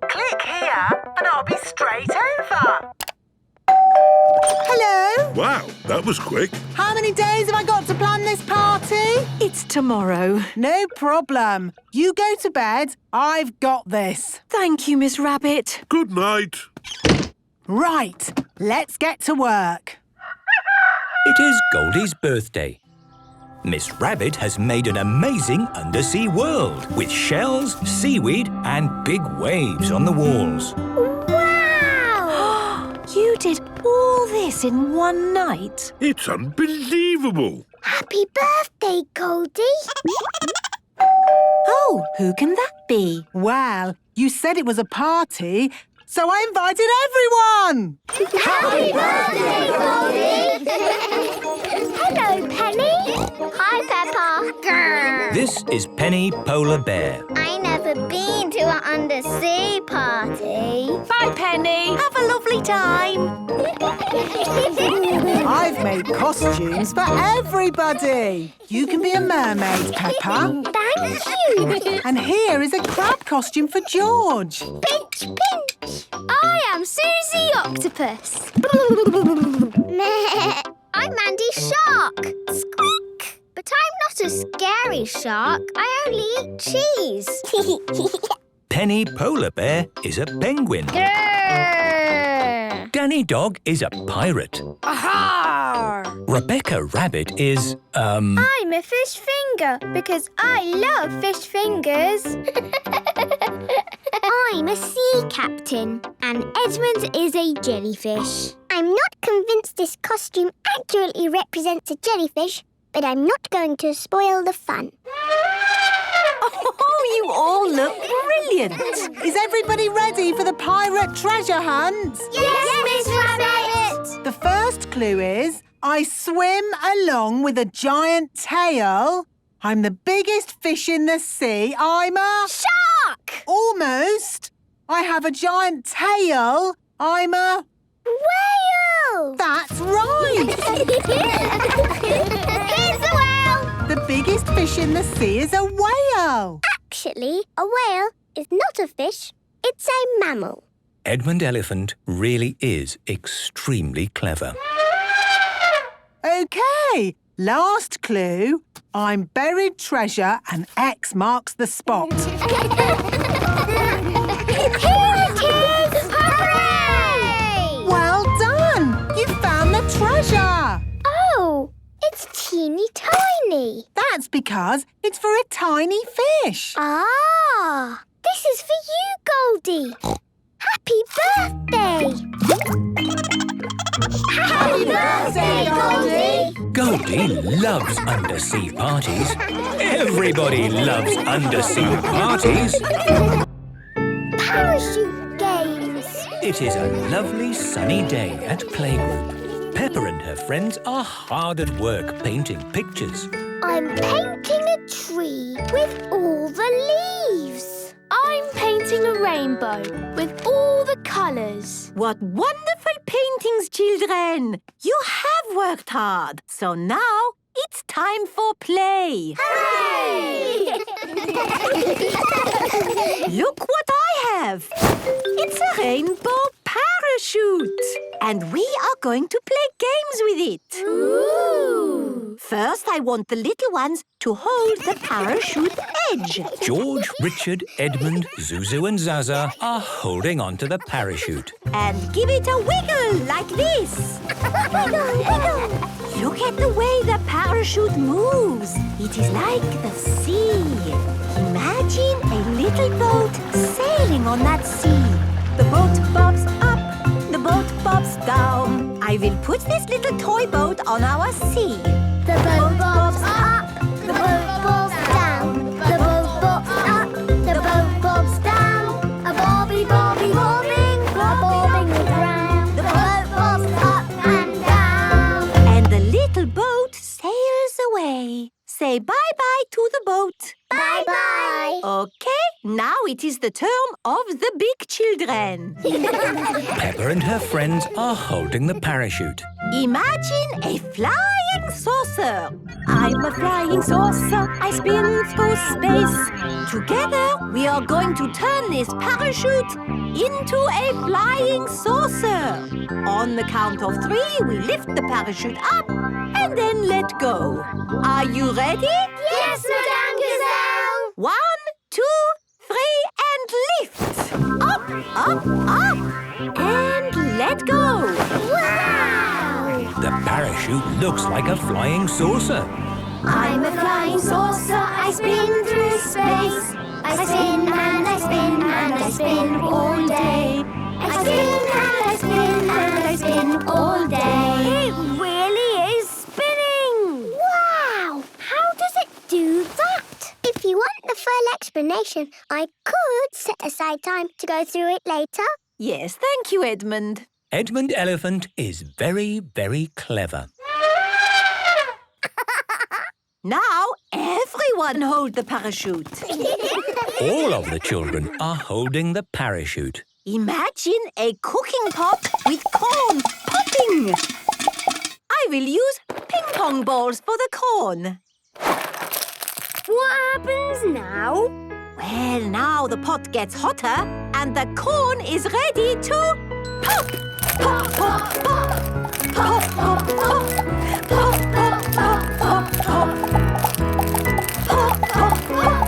Click here and I'll be straight over. Hello?
Wow, that was quick.
How many days have I got to plan this party?
It's tomorrow.
No problem. You go to bed. I've got this.
Thank you, Miss Rabbit.
Good night.
Right, let's get to work.
It is Goldie's birthday. Miss Rabbit has made an amazing undersea world with shells, seaweed and big waves on the walls.
Wow!
You did all this in one night?
It's unbelievable.
Happy birthday, Goldie.
Oh, who can that be?
Well, you said it was a party, so I invited everyone!
Happy birthday, Goldie! Hello, Penny. Hi, Peppa. Grrr.
This is Penny Polar Bear.
I never been to an undersea party.
Bye, Penny. Have a lovely time.
I've made costumes for everybody. You can be a mermaid, Peppa.
Thank you.
And here is a crab costume for George.
Pinch, pinch. I am Susie Octopus. I'm Mandy Shark. Squeak. But I'm not a scary shark. I only eat cheese.
Penny Polar Bear is a penguin.
Grrr.
Danny Dog is a pirate.
Aha!
Rebecca Rabbit is,
I'm a fish finger because I love fish fingers. I'm a sea captain and Edmund is a jellyfish. I'm not convinced this costume accurately represents a jellyfish, but I'm not going to spoil the fun.
Oh, you all look brilliant.
Is everybody ready for the pirate treasure hunt?
Yes, Miss Rabbit!
The first clue is, I swim along with a giant tail. I'm the biggest fish in the sea. I'm a...
Shark!
Almost. I have a giant tail. I'm a...
Whale!
That's right!
Here's a whale!
The biggest fish in the sea is a whale.
Actually, a whale is not a fish. It's a mammal.
Edmund Elephant really is extremely clever.
OK, last clue. I'm buried treasure and X marks the spot.
Here it is! Hooray!
Well done! You found the treasure!
Oh, it's teeny tiny.
That's because it's for a tiny fish.
Ah, this is for you, Goldie. Happy birthday! Happy birthday, Goldie!
Goldie loves undersea parties. Everybody loves undersea parties.
Parachute games.
It is a lovely sunny day at playgroup. Peppa and her friends are hard at work painting pictures.
I'm painting a tree with all the leaves. I'm painting a rainbow with all the colours.
What wonderful paintings, children. You have worked hard. So now it's time for play.
Hooray!
Look what I have. It's a rainbow parachute. And we are going to play games with it.
Ooh!
First, I want the little ones to hold the parachute edge.
George, Richard, Edmund, Zuzu and Zaza are holding onto the parachute.
And give it a wiggle like this.
Wiggle, wiggle.
Look at the way the parachute moves. It is like the sea. Imagine a little boat sailing on that sea. The boat bobs up, the boat bobs down. I will put this little toy boat on our sea.
The boat bobs up, the boat bobs down. The boat bobs up, the boat bobs down. A bobby, bobby, bobbing, a bobbing around. The boat bobs up and down.
And the little boat sails away. Say bye-bye to the boat.
Bye-bye.
Okay, now it is the turn of the big children.
Peppa and her friends are holding the parachute.
Imagine a flying saucer. I'm a flying saucer. I spin through space. Together, we are going to turn this parachute into a flying saucer. On the count of 3, we lift the parachute up and then let go. Are you ready?
Yes, Madame Gazelle.
1, 2, 3, and lift. Up, up, up. And let go.
Wow!
The parachute looks like a flying saucer.
I'm a flying saucer, I spin through space. I spin and I spin and I spin all day. I spin and I spin and I spin all day.
It really is spinning!
Wow! How does it do that? If you want the full explanation, I could set aside time to go through it later.
Yes, thank you, Edmund.
Edmund Elephant is very, very clever.
Now everyone hold the parachute.
All of the children are holding the parachute.
Imagine a cooking pot with corn popping. I will use ping-pong balls for the corn.
What happens now?
Well, now the pot gets hotter and the corn is ready to pop! Pop, pop, pop! Pop, pop, pop! Pop, pop, pop, pop, pop! Pop, pop, pop!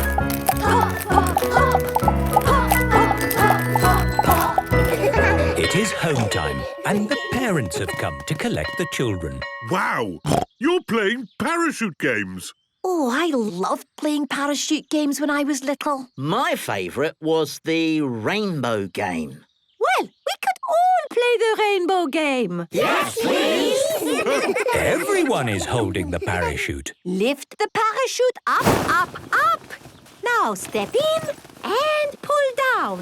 Pop, pop, pop! Pop, pop, pop, pop, pop!
It is home time and the parents have come to collect the children.
Wow! You're playing parachute games.
Oh, I loved playing parachute games when I was little.
My favourite was the rainbow game.
Well, we could all play the rainbow game.
Yes, please!
Everyone is holding the parachute.
Lift the parachute up, up, up. Now step in and pull down.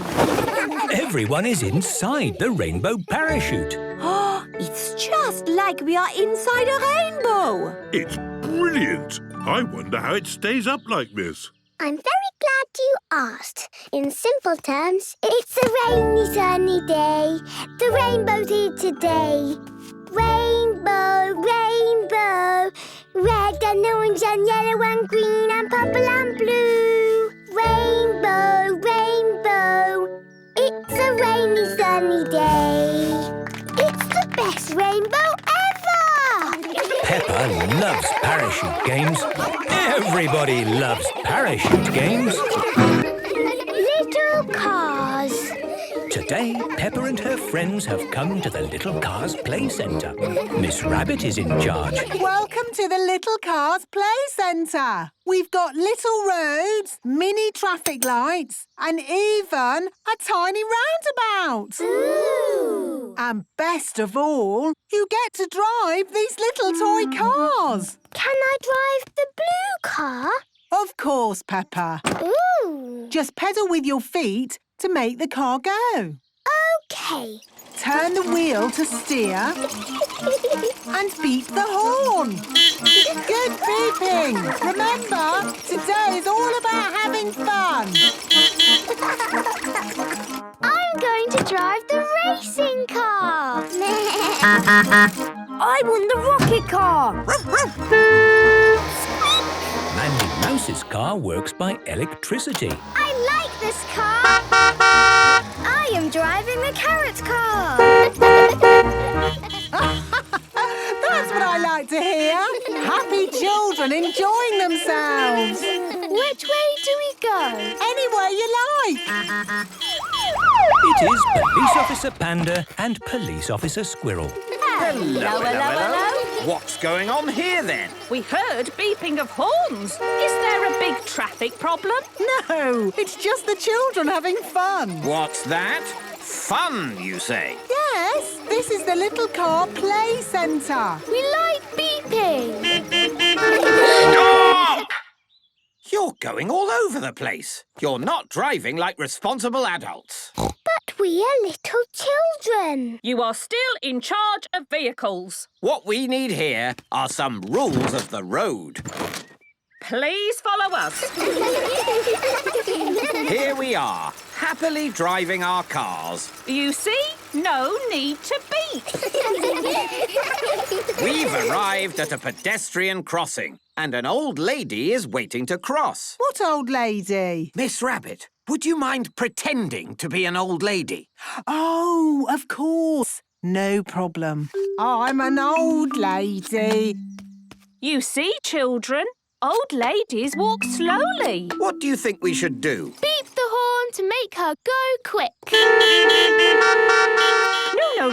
Everyone is inside the rainbow parachute.
Oh, it's just like we are inside a rainbow.
It's brilliant. I wonder how it stays up like this.
I'm very glad you asked. In simple terms, it's a rainy, sunny day. The rainbow's here today. Rainbow, rainbow, red and orange and yellow and green and purple and blue. Rainbow, rainbow, it's a rainy, sunny day. It's the best rainbow ever!
Peppa loves parachute games. Everybody loves parachute games.
Little cars.
Today, Peppa and her friends have come to the Little Cars Play Centre. Miss Rabbit is in charge.
Welcome to the Little Cars Play Centre. We've got little roads, mini traffic lights, and even a tiny roundabout.
Ooh!
And best of all, you get to drive these little toy cars.
Can I drive the blue car?
Of course, Peppa.
Ooh!
Just pedal with your feet to make the car go.
OK.
Turn the wheel to steer and beep the horn. Good beeping. Remember, today is all about having fun.
I'm going to drive the racing car.
I won the rocket car.
Mandy Mouse's car works by electricity.
I like this car. I am driving the carrot car.
That's what I like to hear. Happy children enjoying themselves.
Which way do we go?
Anywhere you like.
It is Police Officer Panda and Police Officer Squirrel.
Hello, hello, hello.
What's going on here, then?
We heard beeping of horns. Is there a big traffic problem?
No, it's just the children having fun.
What's that? Fun, you say?
Yes, this is the Little Car Play Centre.
We like beeping.
Stop! You're going all over the place. You're not driving like responsible adults.
But we are little children.
You are still in charge of vehicles.
What we need here are some rules of the road.
Please follow us.
Here we are, happily driving our cars.
You see? No need to beep.
We've arrived at a pedestrian crossing, and an old lady is waiting to cross.
What old lady?
Miss Rabbit, would you mind pretending to be an old lady?
Oh, of course. No problem. I'm an old lady.
You see, children, old ladies walk slowly.
What do you think we should do?
Beep the horn to make her go quick.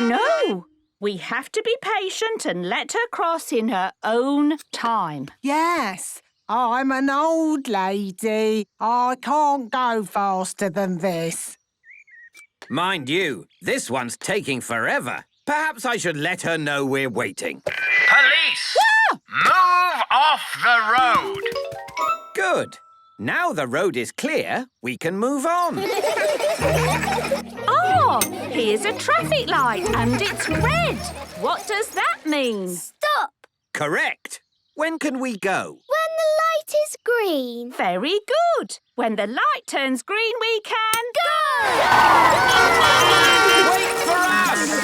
No.
We have to be patient and let her cross in her own time.
Yes, I'm an old lady. I can't go faster than this.
Mind you, this one's taking forever. Perhaps I should let her know we're waiting.
Police! Move off the road!
Good. Now the road is clear, we can move on.
Oh, here's a traffic light and it's red. What does that mean?
Stop!
Correct. When can we go?
When the light is green.
Very good. When the light turns green, we can
Go!
Wait for us!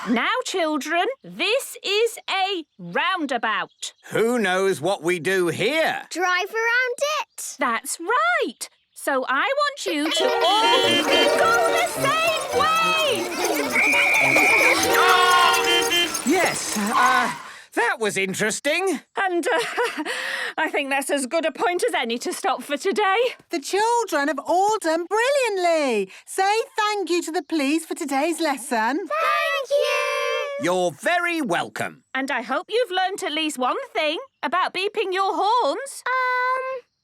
Now, children, this is a roundabout.
Who knows what we do here?
Drive around it.
That's right. So I want you to all go the same way.
Yes, that was interesting.
And I think that's as good a point as any to stop for today.
The children have all done brilliantly. Say thank you to the police for today's lesson.
Thank you.
You're very welcome.
And I hope you've learnt at least one thing about beeping your horns.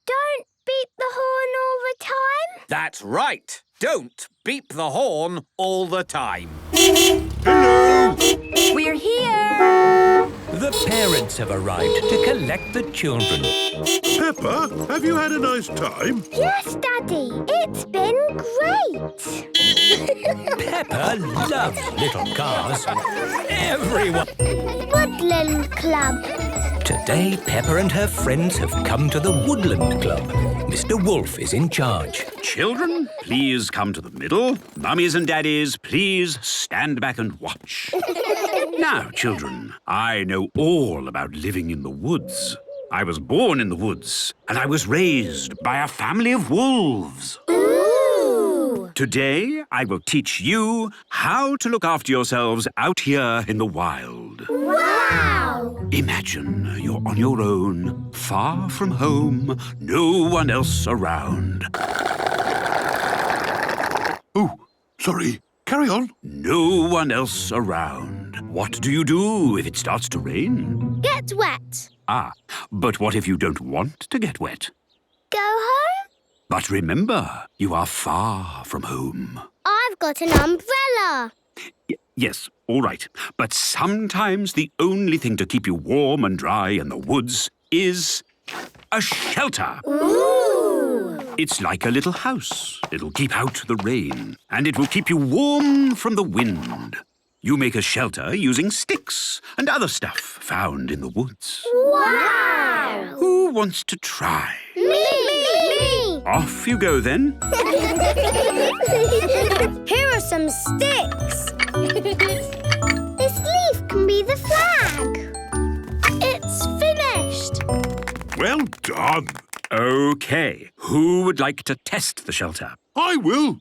Don't beep the horn all the time.
That's right. Don't beep the horn all the time.
Hello!
We're here.
The parents have arrived to collect the children.
Peppa, have you had a nice time?
Yes, Daddy. It's been great.
Peppa loves little cars. Everyone.
Woodland Club.
Today, Peppa and her friends have come to the Woodland Club. Mr. Wolf is in charge.
Children, please come to the middle. Mummies and daddies, please stand back and watch. Now, children, I know all about living in the woods. I was born in the woods, and I was raised by a family of wolves.
Ooh!
Today, I will teach you how to look after yourselves out here in the wild.
Wow!
Imagine you're on your own, far from home, no one else around.
Oh, sorry. Carry on.
No one else around. What do you do if it starts to rain?
Get wet.
Ah, but what if you don't want to get wet?
Go home.
But remember, you are far from home.
I've got an umbrella.
Yes, all right. But sometimes the only thing to keep you warm and dry in the woods is a shelter.
Ooh!
It's like a little house. It'll keep out the rain, and it will keep you warm from the wind. You make a shelter using sticks and other stuff found in the woods.
Wow!
Who wants to try?
Me!
Off you go, then.
Here are some sticks. This leaf can be the flag. It's finished.
Well done.
OK. Who would like to test the shelter?
I will.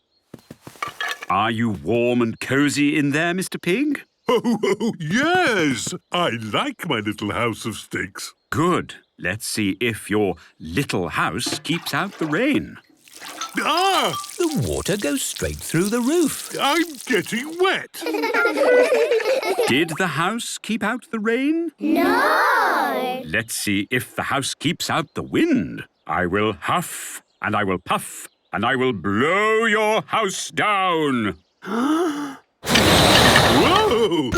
Are you warm and cosy in there, Mr. Pig?
Oh, yes. I like my little house of sticks.
Good. Let's see if your little house keeps out the rain.
Ah!
The water goes straight through the roof.
I'm getting wet.
Did the house keep out the rain?
No!
Let's see if the house keeps out the wind. I will huff, and I will puff, and I will blow your house down.
Whoa!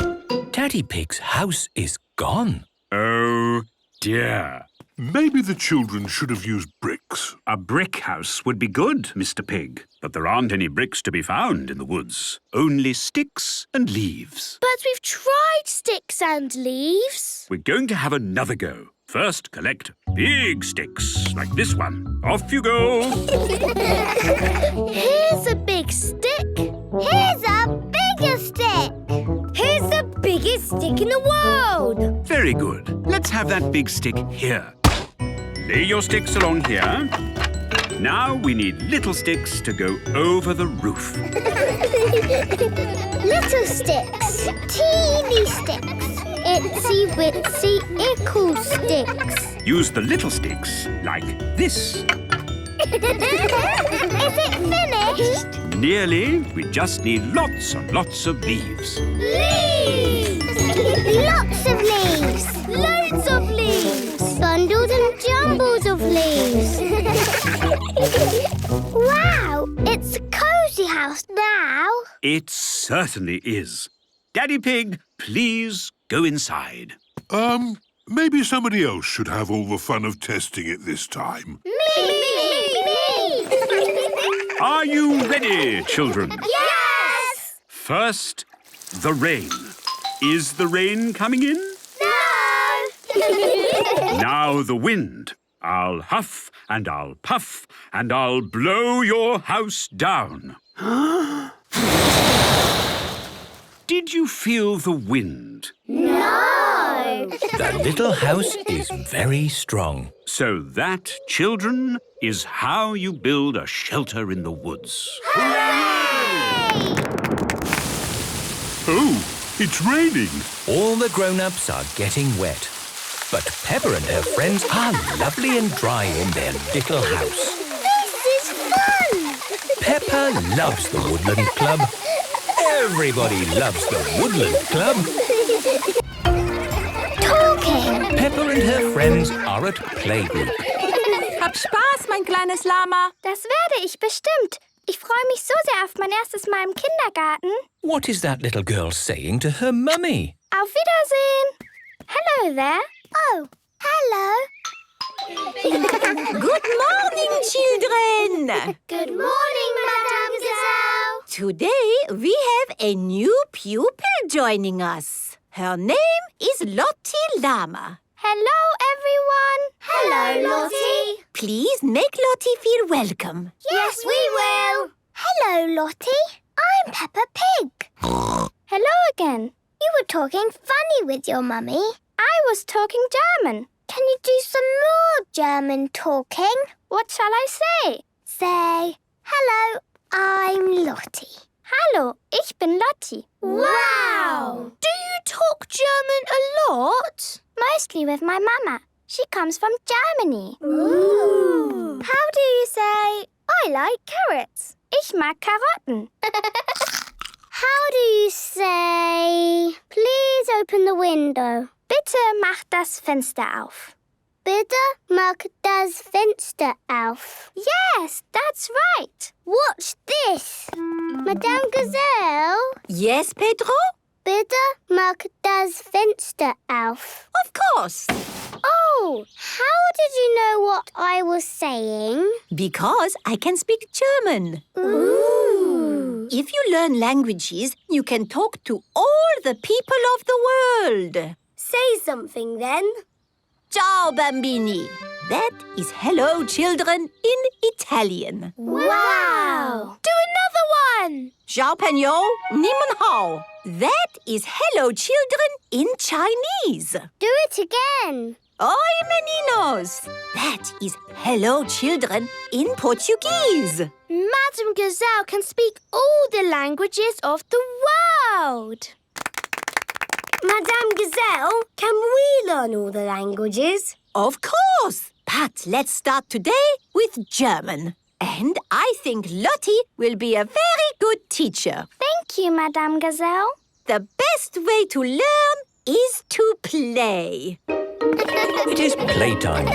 Daddy Pig's house is gone.
Oh, dear.
Maybe the children should have used bricks.
A brick house would be good, Mr. Pig. But there aren't any bricks to be found in the woods. Only sticks and leaves.
But we've tried sticks and leaves.
We're going to have another go. First, collect big sticks, like this one. Off you go.
Here's a big stick. Here's a bigger stick. Here's the biggest stick in the world.
Very good. Let's have that big stick here. Lay your sticks along here. Now we need little sticks to go over the roof.
Little sticks. Teeny sticks. Itsy witsy ickle sticks.
Use the little sticks like this.
Is it finished?
Nearly. We just need lots and lots of leaves.
Leaves! Lots of leaves! Loads of leaves! Bundles and jumbles of leaves! Wow! It's a cosy house now!
It certainly is. Daddy Pig, please go inside.
Maybe somebody else should have all the fun of testing it this time.
Me!
Are you ready, children?
Yes!
First, the rain. Is the rain coming in?
No!
Now the wind. I'll huff and I'll puff and I'll blow your house down. Did you feel the wind?
No!
The little house is very strong.
So that, children, is how you build a shelter in the woods.
Hooray!
Oh, it's raining.
All the grown-ups are getting wet. But Peppa and her friends are lovely and dry in their little house.
This is fun!
Peppa loves the Woodland Club. Everybody loves the Woodland Club.
Talking!
Peppa and her friends are at playgroup.
Hab Spaß, mein kleines Lama.
Das werde ich bestimmt. Ich freue mich so sehr auf mein erstes Mal im Kindergarten.
What is that little girl saying to her mummy?
Auf Wiedersehen. Hello there.
Oh, hello.
Good morning, children.
Good morning, Madame Gazelle.
Today we have a new pupil joining us. Her name is Lottie Llama.
Hello, everyone.
Hello, Lottie.
Please make Lottie feel welcome.
Yes, we will. Hello, Lottie. I'm Peppa Pig.
Hello again.
You were talking funny with your mummy.
I was talking German.
Can you do some more German talking?
What shall I say?
Say, hello, I'm Lottie.
Hallo, ich bin Lottie.
Wow! Do you talk German a lot?
Mostly with my mama. She comes from Germany.
Ooh.
How do you say, I like carrots? Ich mag Karotten.
How do you say, please open the window?
Bitte mach das Fenster auf.
Bitte mach das Fenster auf.
Yes, that's right.
What's this? Madame Gazelle?
Yes, Pedro?
Bitte mach das Fenster auf.
Of course.
Oh, how did you know what I was saying?
Because I can speak German.
Ooh.
If you learn languages, you can talk to all the people of the world.
Say something then.
Ciao, bambini. That is hello, children, in Italian.
Wow!
Do another one.
Ciao, Pagno. Ni hao. That is hello, children, in Chinese.
Do it again.
Oi, meninos. That is hello, children, in Portuguese.
Madame Gazelle can speak all the languages of the world.
Madame Gazelle, can we learn all the languages?
Of course. But let's start today with German. And I think Lottie will be a very good teacher.
Thank you, Madame Gazelle.
The best way to learn is to play.
It is playtime.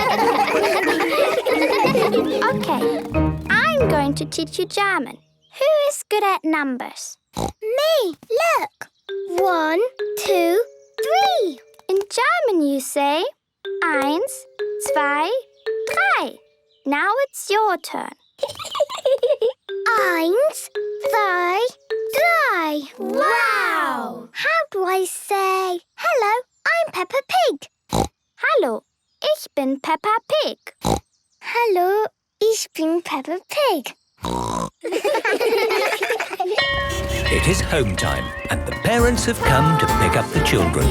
Okay, I'm going to teach you German. Who is good at numbers?
Me, look. 1, 2, 3.
In German you say 1, 2, 3. Now it's your turn.
1, 2, 3. Wow! How do I say, hello, I'm Peppa Pig?
Hallo, ich bin Peppa Pig.
Hallo, ich bin Peppa Pig.
It is home time, and the parents have come to pick up the children.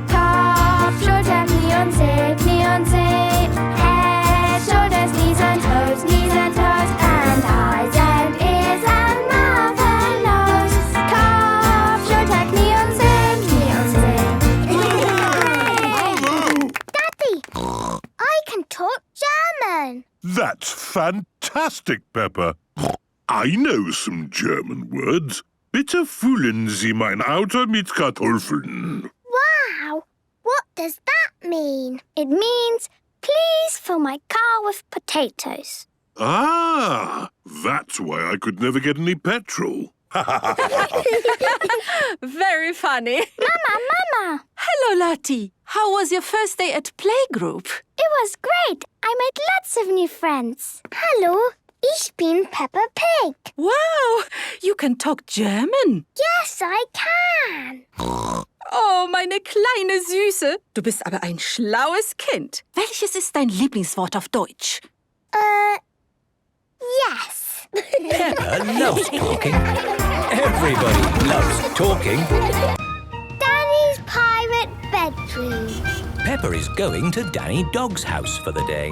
Kopf, Schultern, Knie und See, Head, shoulders, knees and toes, and eyes and ears and mouth and nose. Kopf, Schultern, Knie und See.
Daddy, I can talk German.
That's fantastic, Peppa. I know some German words. Bitte füllen Sie mein Auto mit Kartoffeln.
Wow! What does that mean? It means, please fill my car with potatoes.
Ah, that's why I could never get any petrol.
Very funny.
Mama!
Hello, Lottie. How was your first day at playgroup?
It was great. I made lots of new friends. Hallo, ich bin Peppa Pig.
Wow, you can talk German.
Yes, I can.
Oh, meine kleine Süße. Du bist aber ein schlaues Kind. Welches ist dein Lieblingswort auf Deutsch?
Yes.
Peppa loves talking. Everybody loves talking.
Danny's pirate bedroom.
Peppa is going to Danny Dog's house for the day.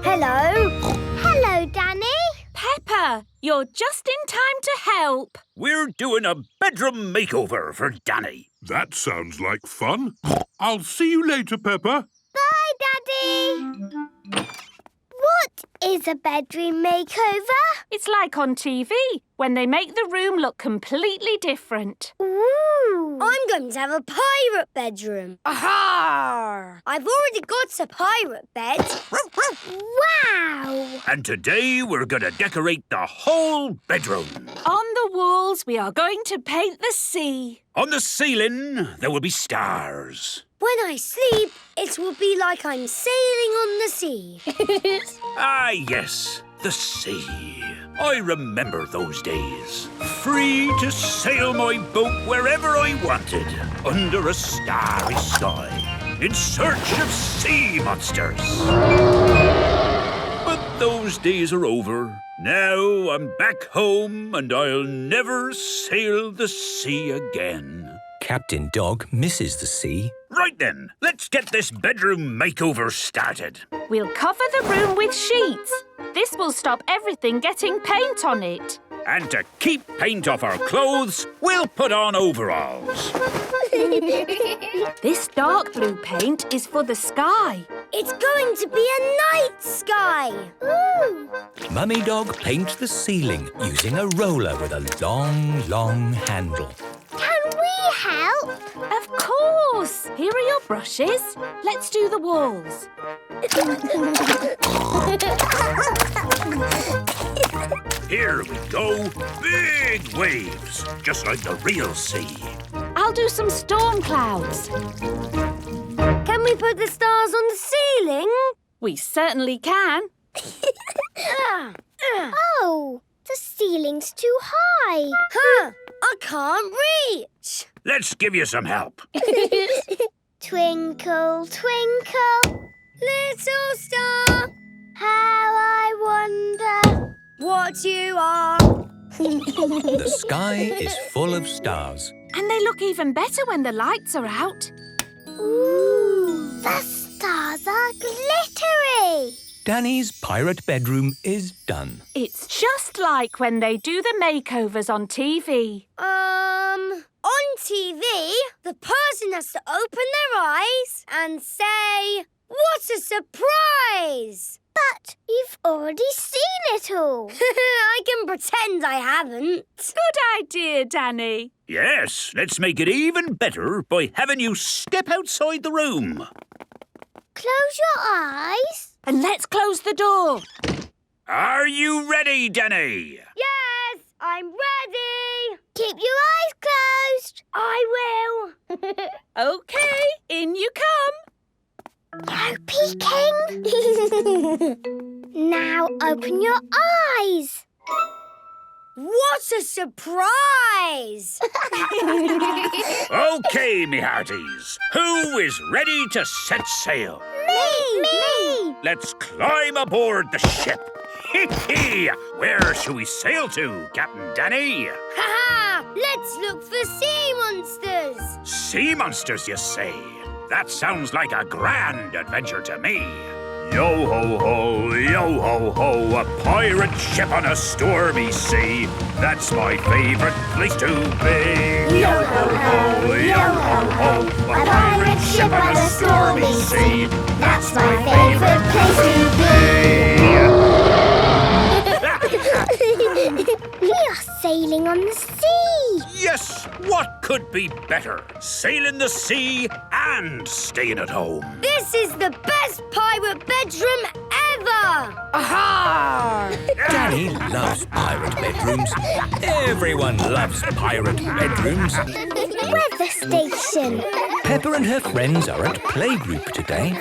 Hello. Hello, Danny.
Peppa, you're just in time to help.
We're doing a bedroom makeover for Danny.
That sounds like fun. I'll see you later, Peppa.
Bye, Daddy. What is a bedroom makeover?
It's like on TV, when they make the room look completely different.
Ooh.
I'm going to have a pirate bedroom. Aha! I've already got a pirate bed.
Wow!
And today we're going to decorate the whole bedroom.
On the walls, we are going to paint the sea.
On the ceiling, there will be stars.
When I sleep, it will be like I'm sailing on the sea.
Ah, yes, the sea. I remember those days. Free to sail my boat wherever I wanted, under a starry sky, in search of sea monsters. But those days are over. Now I'm back home and I'll never sail the sea again.
Captain Dog misses the sea.
Right then, let's get this bedroom makeover started.
We'll cover the room with sheets. This will stop everything getting paint on it.
And to keep paint off our clothes, we'll put on overalls.
This dark blue paint is for the sky.
It's going to be a night sky.
Ooh.
Mummy Dog paints the ceiling using a roller with a long, long handle.
Can we help?
Of course! Here are your brushes. Let's do the walls.
Here we go. Big waves, just like the real sea.
I'll do some storm clouds.
Can we put the stars on the ceiling?
We certainly can.
Oh, the ceiling's too high.
Huh, I can't reach.
Let's give you some help.
Twinkle, twinkle,
little star,
how I wonder
what you are.
The sky is full of stars.
And they look even better when the lights are out.
Ooh, the stars are glittery.
Danny's pirate bedroom is done.
It's just like when they do the makeovers on TV.
On TV, the person has to open their eyes and say, "What a surprise!"
But you've already seen it all.
I can pretend I haven't.
Good idea, Danny.
Yes, let's make it even better by having you step outside the room.
Close your eyes.
And let's close the door.
Are you ready, Danny?
Yes, I'm ready.
Keep your eyes closed.
I will.
OK, in you come.
No peeking. Now open your eyes.
What a surprise!
OK, me hearties. Who is ready to set sail?
Me!
Let's climb aboard the ship. Hee-hee! Where shall we sail to, Captain Danny?
Ha-ha! Let's look for sea monsters.
Sea monsters, you say? That sounds like a grand adventure to me. Yo-ho-ho, a pirate ship on a stormy sea. That's my favorite place to be. Yo-ho-ho, yo-ho-ho, a pirate ship on a stormy sea.
That's my favourite place to be. We are sailing on the sea.
Yes, what could be better? Sail in the sea and staying at home.
This is the best pirate bedroom ever!
Aha! Danny loves pirate bedrooms. Everyone loves pirate bedrooms.
Weather station.
Peppa and her friends are at playgroup today.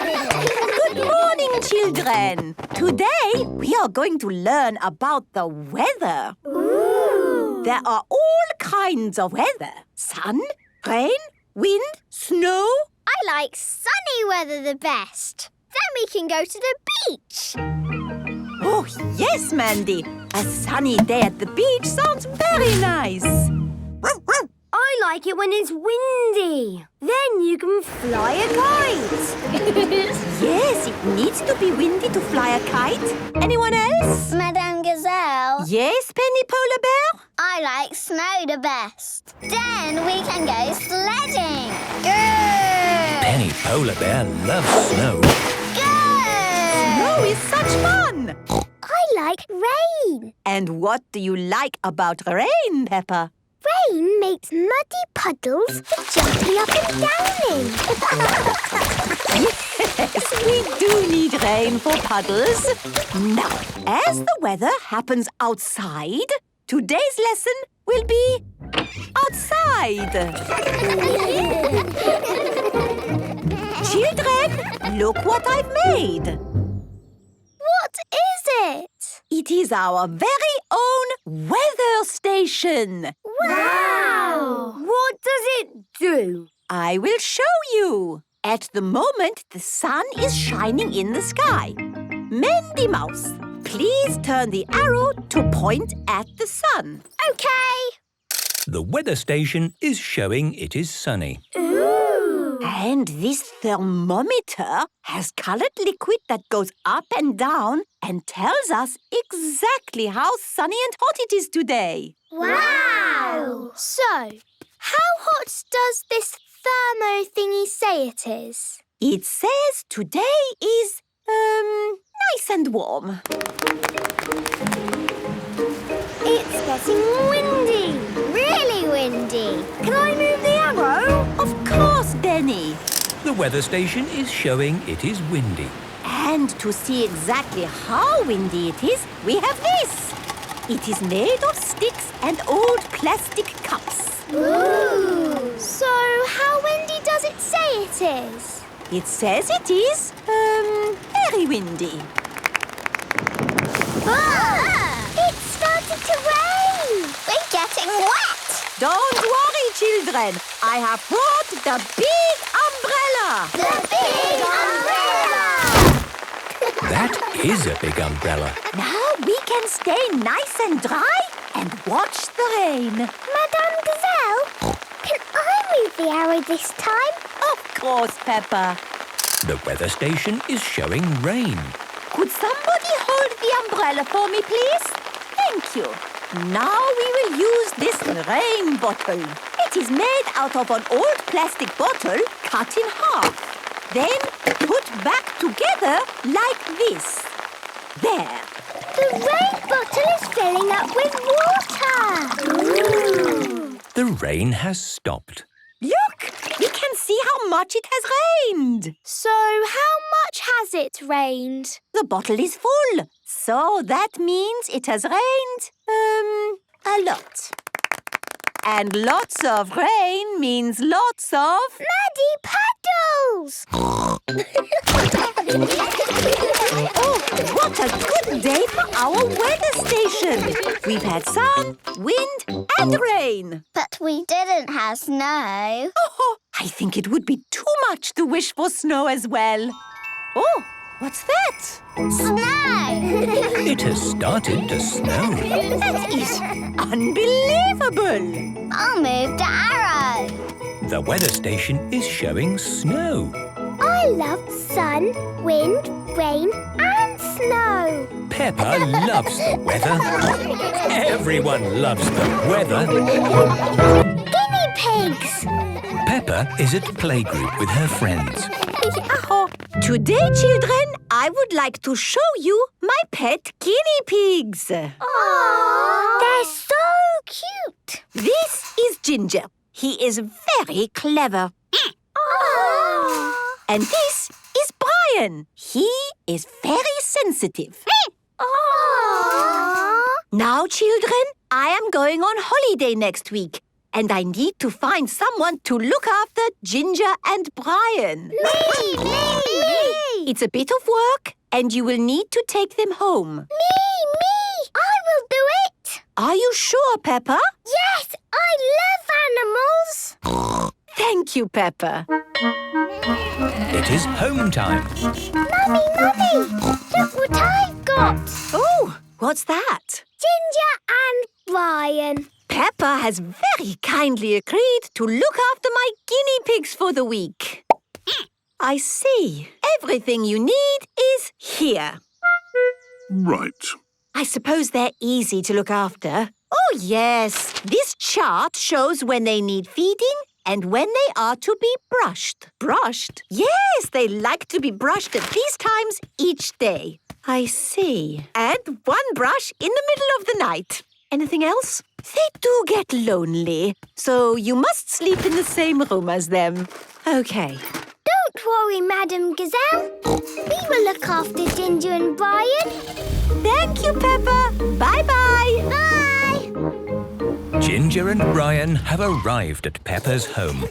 Good morning, children. Today, we are going to learn about the weather.
Ooh.
There are all kinds of weather. Sun, rain, wind, snow.
I like sunny weather the best. Then we can go to the beach.
Oh, yes, Mandy. A sunny day at the beach sounds very nice.
I like it when it's windy. Then you can fly a kite.
Yes, it needs to be windy to fly a kite. Anyone else?
Madame Gazelle.
Yes, Penny Polar Bear?
I like snow the best. Then we can go sledding. Go!
Penny Polar Bear loves snow.
Snow is such fun.
I like rain.
And what do you like about rain, Peppa?
Rain makes muddy puddles for jumping up and down in.
Yes, we do need rain for puddles. Now, as the weather happens outside, today's lesson will be outside. Children, look what I've made.
What is it?
It is our very own weather station.
Wow!
What does it do?
I will show you. At the moment, the sun is shining in the sky. Mandy Mouse, please turn the arrow to point at the sun.
Okay.
The weather station is showing it is sunny.
Ooh.
And this thermometer has coloured liquid that goes up and down and tells us exactly how sunny and hot it is today.
Wow! So, how hot does this thermo thingy say it is?
It says today is, nice and warm.
It's getting windy. Really windy.
Can I move the arrow?
Of course, Benny.
The weather station is showing it is windy.
And to see exactly how windy it is, we have this. It is made of sticks and old plastic cups.
Ooh! So, how windy does it say it is?
It says it is, very windy.
Ah! It started to rain! We're getting wet!
Don't worry, children. I have brought the big umbrella.
The big umbrella!
That is a big umbrella.
Now we can stay nice and dry and watch the rain.
Madame Gazelle, can I move the arrow this time?
Of course, Peppa.
The weather station is showing rain.
Could somebody hold the umbrella for me, please? Thank you. Now we will use this rain bottle. It is made out of an old plastic bottle cut in half. Then put back together like this. There.
The rain bottle is filling up with water. Ooh.
The rain has stopped.
Look! We can see how much it has rained.
So, how much has it rained?
The bottle is full. So that means it has rained, a lot. And lots of rain means lots of...
muddy puddles!
Oh, what a good day for our weather station. We've had sun, wind and rain.
But we didn't have snow.
Oh, I think it would be too much to wish for snow as well. Oh, what's that?
Snow!
It has started to snow.
That is unbelievable.
I'll move the arrow.
The weather station is showing snow.
I love sun, wind, rain and snow.
Peppa loves the weather. Everyone loves the weather.
Guinea pigs.
Peppa is at playgroup with her friends.
Today, children, I would like to show you my pet guinea pigs.
Aww. They're so cute.
This is Ginger. He is very clever.
Aww.
And this is Brian. He is very sensitive.
Aww.
Now, children, I am going on holiday next week. And I need to find someone to look after Ginger and Brian.
Me!
It's a bit of work, and you will need to take them home.
Me! I will do it.
Are you sure, Peppa?
Yes, I love animals.
Thank you, Peppa.
It is home time.
Mummy, look what I've got.
Oh, what's that?
Ginger and Brian.
Peppa has very kindly agreed to look after my guinea pigs for the week. I see. Everything you need is here.
Right.
I suppose they're easy to look after. Oh, yes. This chart shows when they need feeding and when they are to be brushed. Brushed? Yes, they like to be brushed at these times each day. I see. And one brush in the middle of the night. Anything else? They do get lonely, so you must sleep in the same room as them. Okay.
Don't worry, Madam Gazelle. We will look after Ginger and Brian.
Thank you, Peppa. Bye-bye.
Bye.
Ginger and Brian have arrived at Peppa's home.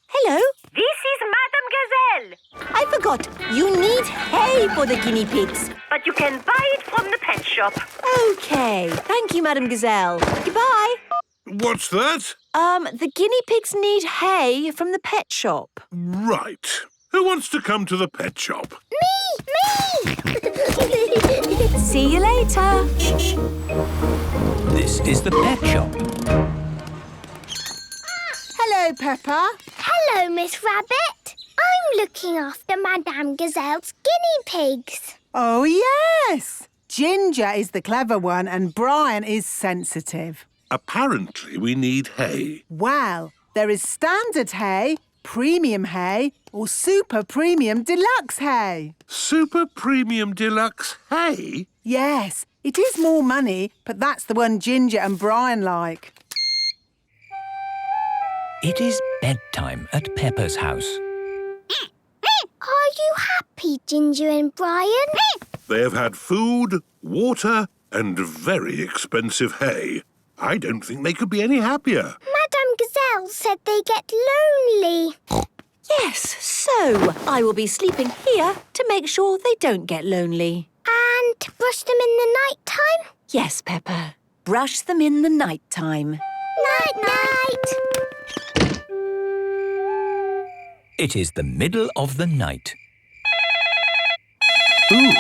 Hello.
This is Madame Gazelle.
I forgot. You need hay for the guinea pigs.
But you can buy it from the pet shop.
Okay. Thank you, Madame Gazelle. Goodbye.
What's that?
The guinea pigs need hay from the pet shop.
Right. Who wants to come to the pet shop?
Me!
See you later.
This is the pet shop.
Hello, Peppa.
Hello, Miss Rabbit. I'm looking after Madame Gazelle's guinea pigs.
Oh, yes. Ginger is the clever one and Brian is sensitive.
Apparently we need hay.
Well, there is standard hay, premium hay or super premium deluxe hay.
Super premium deluxe hay?
Yes, it is more money, but that's the one Ginger and Brian like.
It is bedtime at Peppa's house.
Are you happy, Ginger and Brian?
They have had food, water and very expensive hay. I don't think they could be any happier.
Madame Gazelle said they get lonely.
Yes, so I will be sleeping here to make sure they don't get lonely.
And brush them in the night time?
Yes, Peppa. Brush them in the night time.
Night-night.
It is the middle of the night.
Ooh.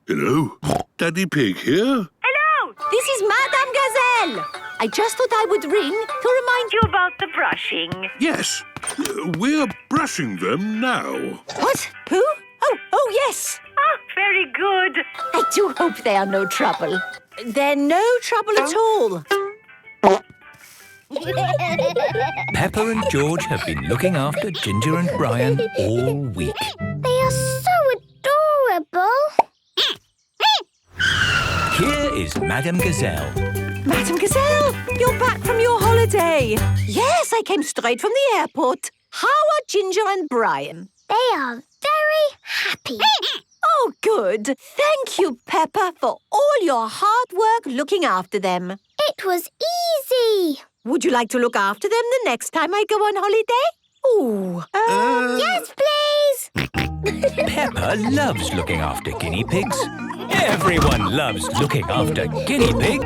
Hello. Daddy Pig here?
Hello!
This is Madame Gazelle. I just thought I would ring to remind you.
You about the brushing.
Yes. We're brushing them now.
What? Who? Oh, yes.
Ah, very good.
I do hope they are no trouble. They're no trouble at all.
Peppa and George have been looking after Ginger and Brian all week.
They are so adorable.
Here is Madame Gazelle.
Madame Gazelle, you're back from your holiday. Yes, I came straight from the airport. How are Ginger and Brian?
They are very happy.
Oh, good. Thank you, Peppa, for all your hard work looking after them.
It was easy.
Would you like to look after them the next time I go on holiday? Ooh.
Yes, please.
Peppa loves looking after guinea pigs. Everyone loves looking after guinea pig.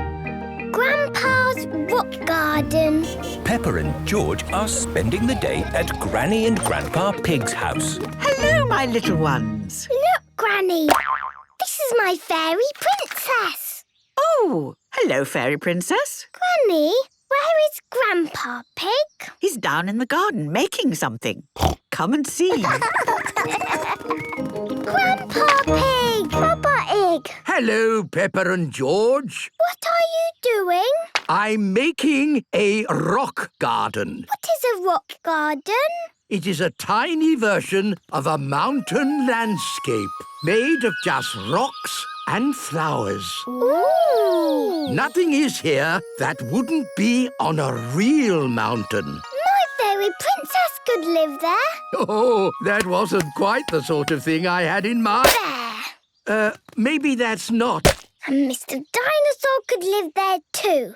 Grandpa's rock garden.
Peppa and George are spending the day at Granny and Grandpa Pig's house.
Hello, my little ones.
Look, Granny. This is my fairy princess.
Oh, hello, Fairy Princess.
Granny, where is Grandpa Pig?
He's down in the garden making something. come and see.
Grandpa Pig! Peppa Pig!
Hello, Peppa and George.
What are you doing?
I'm making a rock garden.
What is a rock garden?
It is a tiny version of a mountain landscape made of just rocks and flowers.
Ooh!
Nothing is here that wouldn't be on a real mountain.
My fairy princess could live there.
Oh, that wasn't quite the sort of thing I had in mind.
There.
Maybe that's not.
And Mr. Dinosaur could live there too.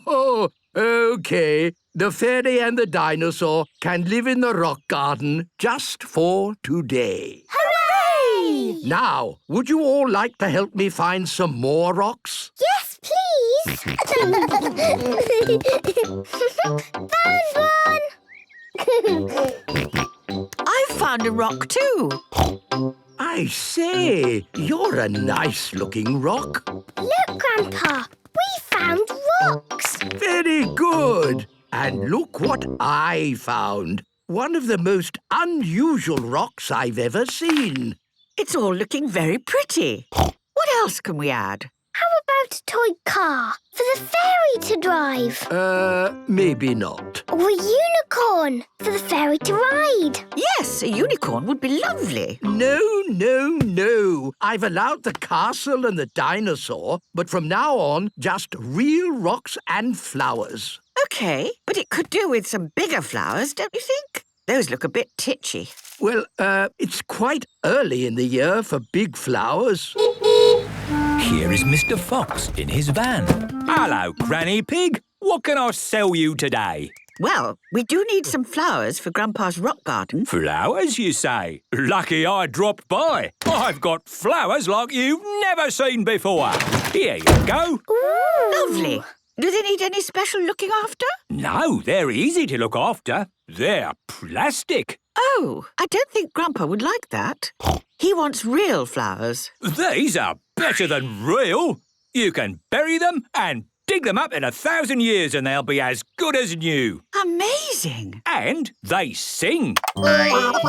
Oh, okay. The fairy and the dinosaur can live in the rock garden just for today.
Hooray!
Now, would you all like to help me find some more rocks?
Yes, please. Found one.
I found a rock too.
I say, you're a nice-looking rock.
Look, Grandpa. We found rocks.
Very good. And look what I found. One of the most unusual rocks I've ever seen.
It's all looking very pretty. What else can we add?
How about a toy car for the fairy to drive?
Maybe not.
Or a unicorn for the fairy to ride?
Yes, a unicorn would be lovely.
No. I've allowed the castle and the dinosaur, but from now on, just real rocks and flowers.
OK, but it could do with some bigger flowers, don't you think? Those look a bit titchy.
Well, it's quite early in the year for big flowers.
Here is Mr. Fox in his van. Hello, Granny Pig. What can I sell you today?
Well, we do need some flowers for Grandpa's rock garden.
Flowers, you say? Lucky I dropped by. I've got flowers like you've never seen before. Here you go.
Ooh.
Lovely. Do they need any special looking after?
No, they're easy to look after. They're plastic.
Oh, I don't think Grandpa would like that. He wants real flowers.
These are better than real. You can bury them and dig them up in 1,000 years and they'll be as good as new.
Amazing.
And they sing.
Wow! Look,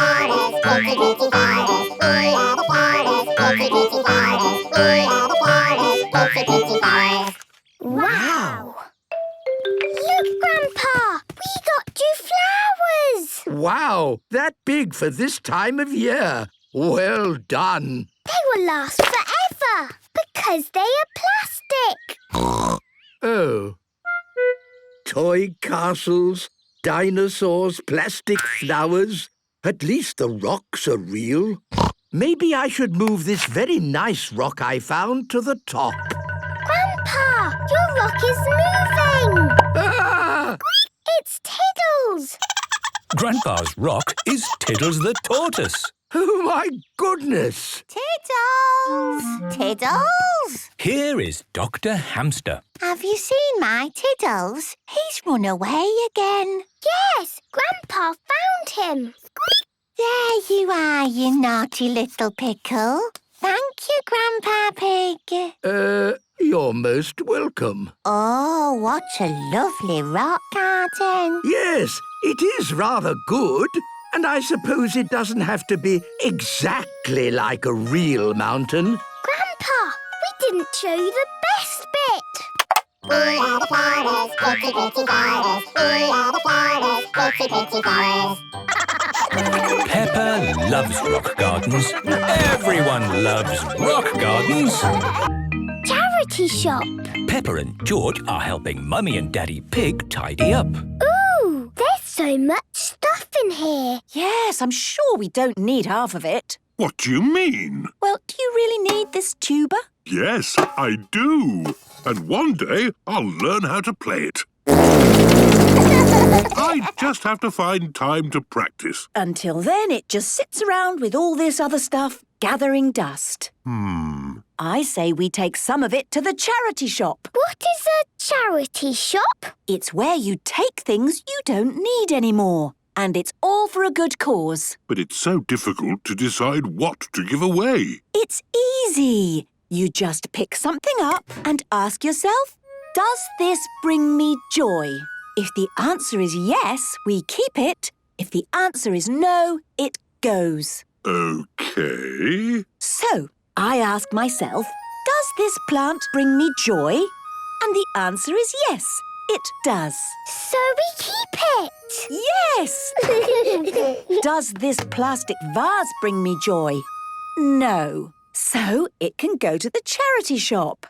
Grandpa! We got 2 flowers!
Wow, that big for this time of year. Well done.
They will last forever because they are plastic.
Oh. Toy castles, dinosaurs, plastic flowers. At least the rocks are real. Maybe I should move this very nice rock I found to the top.
Grandpa, your rock is moving!
Ah!
It's Tiddles!
Grandpa's rock is Tiddles the tortoise.
Oh, my goodness!
Tiddles! Tiddles!
Here is Dr. Hamster.
Have you seen my Tiddles? He's run away again.
Yes, Grandpa found him.
There you are, you naughty little pickle. Thank you, Grandpa Pig.
You're most welcome.
Oh, what a lovely rock garden.
Yes, it is rather good. And I suppose it doesn't have to be exactly like a real mountain.
Grandpa, we didn't show you the best bit.
Peppa loves rock gardens. Everyone loves rock gardens.
Charity shop.
Peppa and George are helping Mummy and Daddy Pig tidy up.
Ooh, there's so much stuff in here.
Yes, I'm sure we don't need half of it.
What do you mean?
Well, do you really need this tuba?
Yes, I do. And one day I'll learn how to play it. I just have to find time to practice.
Until then, it just sits around with all this other stuff, gathering dust. I say we take some of it to the charity shop.
What is a charity shop?
It's where you take things you don't need anymore. And it's all for a good cause.
But it's so difficult to decide what to give away.
It's easy. You just pick something up and ask yourself, does this bring me joy? If the answer is yes, we keep it. If the answer is no, it goes.
OK.
So, I ask myself, does this plant bring me joy? And the answer is yes, it does.
So we keep it.
Yes! Does this plastic vase bring me joy? No. So it can go to the charity shop.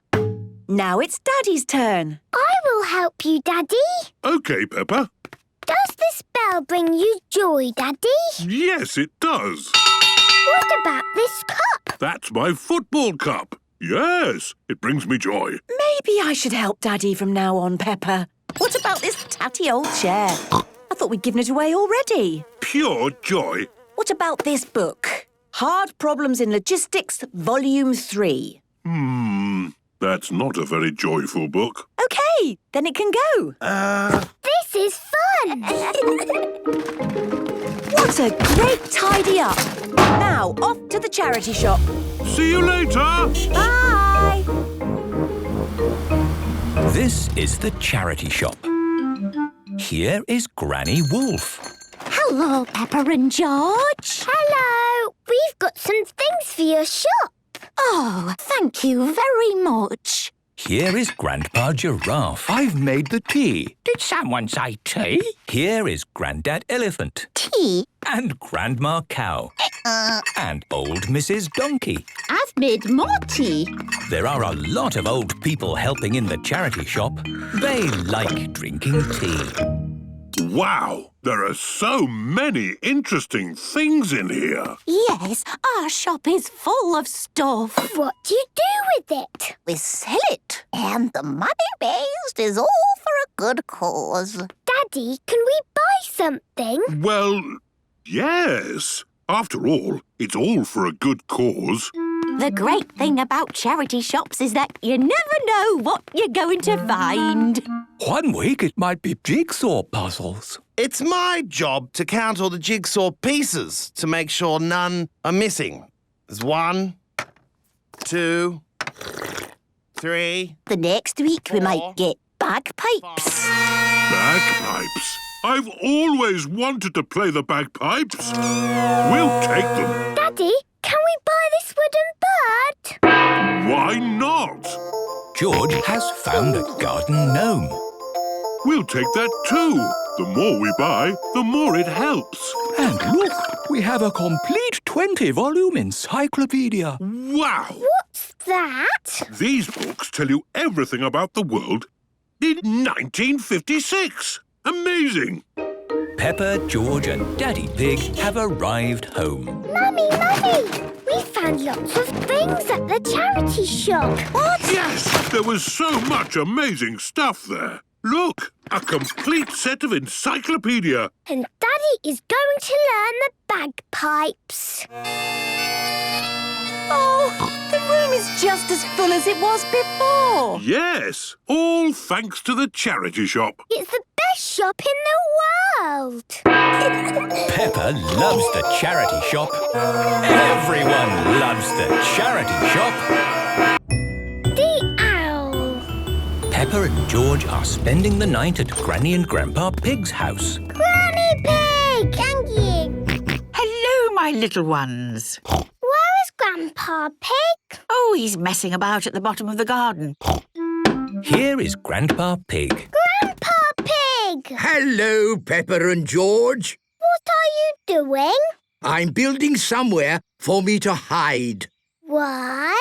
Now it's Daddy's turn.
I will help you, Daddy.
OK, Peppa.
Does this bell bring you joy, Daddy?
Yes, it does.
What about this cup?
That's my football cup. Yes, it brings me joy.
Maybe I should help Daddy from now on, Peppa. What about this tatty old chair? I thought we'd given it away already.
Pure joy.
What about this book? Hard Problems in Logistics, Volume 3.
That's not a very joyful book.
OK, then it can go.
This is fun.
What a great tidy up. Now, off to the charity shop.
See you later.
Bye.
This is the charity shop. Here is Granny Wolf.
Hello, Peppa and George. Hello. We've got some things for your shop. Oh, thank you very much.
Here is Grandpa Giraffe.
I've made the tea. Did someone say tea?
Here is Grandad Elephant.
Tea?
And Grandma Cow. And old Mrs. Donkey.
I've made more tea.
There are a lot of old people helping in the charity shop. They like drinking tea.
Wow, there are so many interesting things in here.
Yes, our shop is full of stuff. What do you do with it?
We sell it, and the money raised is all for a good cause.
Daddy, can we buy something?
Well, yes. After all, it's all for a good cause.
The great thing about charity shops is that you never know what you're going to find.
One week it might be jigsaw puzzles.
It's my job to count all the jigsaw pieces to make sure none are missing. There's 1, 2, 3.
The next week we might get bagpipes.
Bagpipes? I've always wanted to play the bagpipes. We'll take them.
Daddy, can we buy this wooden bird?
Why not?
George has found a garden gnome.
We'll take that too. The more we buy, the more it helps.
And look, we have a complete 20-volume encyclopedia.
Wow!
What's that?
These books tell you everything about the world in 1956. Amazing!
Peppa, George and Daddy Pig have arrived home.
Mummy! We found lots of things at the charity shop. What?
Yes! There was so much amazing stuff there. Look, a complete set of encyclopedia.
And Daddy is going to learn the bagpipes. Oh, the room is just as full as it was before.
Yes, all thanks to the charity shop.
It's the best shop in the world.
Peppa loves the charity shop. Everyone loves the charity shop.
The owl.
Peppa and George are spending the night at Granny and Grandpa Pig's house.
Granny Pig! Thank you.
Hello, my little ones.
Where is Grandpa Pig?
Oh, he's messing about at the bottom of the garden.
Here is Grandpa Pig.
Grandpa Pig!
Hello, Peppa and George.
What are you doing?
I'm building somewhere for me to hide.
Why?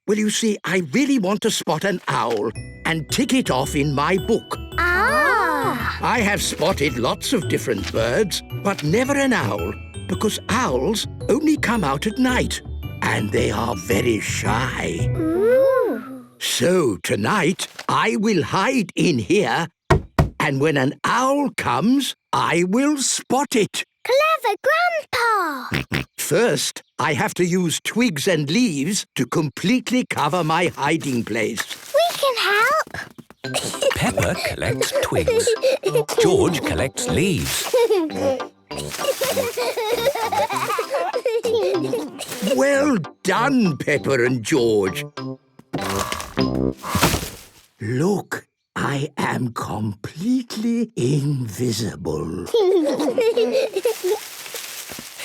Well, you see, I really want to spot an owl and tick it off in my book.
Ah!
I have spotted lots of different birds, but never an owl, because owls only come out at night, and they are very shy.
Ooh.
So tonight, I will hide in here, and when an owl comes, I will spot it.
Clever Grandpa!
First, I have to use twigs and leaves to completely cover my hiding place.
We can help.
Peppa collects twigs. George collects leaves.
Well done, Peppa and George. Look, I am completely invisible.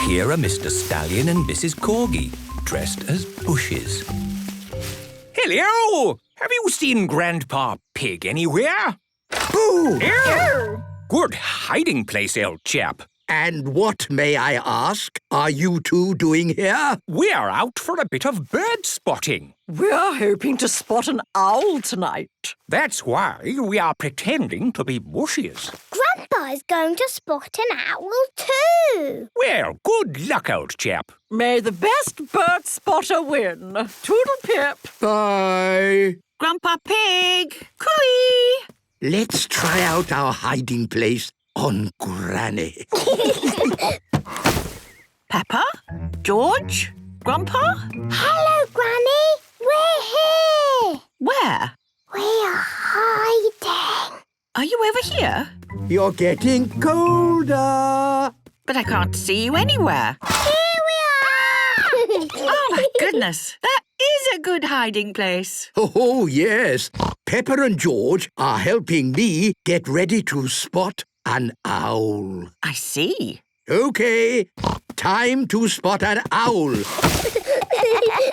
Here are Mr. Stallion and Mrs. Corgi, dressed as bushes.
Hello! Have you seen Grandpa Pig anywhere?
Boo!
Good hiding place, old chap.
And what, may I ask, are you two doing here?
We're out for a bit of bird spotting.
We're hoping to spot an owl tonight.
That's why we are pretending to be bushes.
Grandpa's going to spot an owl too.
Well, good luck, old chap.
May the best bird spotter win. Toodle pip.
Bye.
Grandpa Pig! Cooey!
Let's try out our hiding place on Granny.
Peppa? George? Grandpa?
Hello, Granny. We're here.
Where?
We are hiding.
Are you over here?
You're getting colder.
But I can't see you anywhere.
Here we are.
Oh, my goodness. That is a good hiding place.
Oh, yes. Peppa and George are helping me get ready to spot an owl.
I see.
OK, time to spot an owl.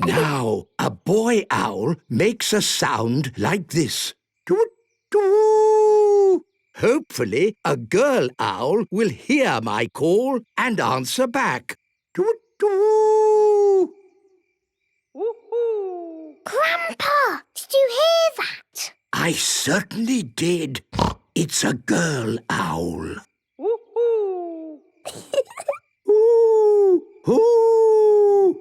Now, a boy owl makes a sound like this. Toot-toot. Hopefully, a girl owl will hear my call and answer back. Toot-toot.
Grandpa, did you hear that?
I certainly did. It's a girl owl. Ooh, ooh.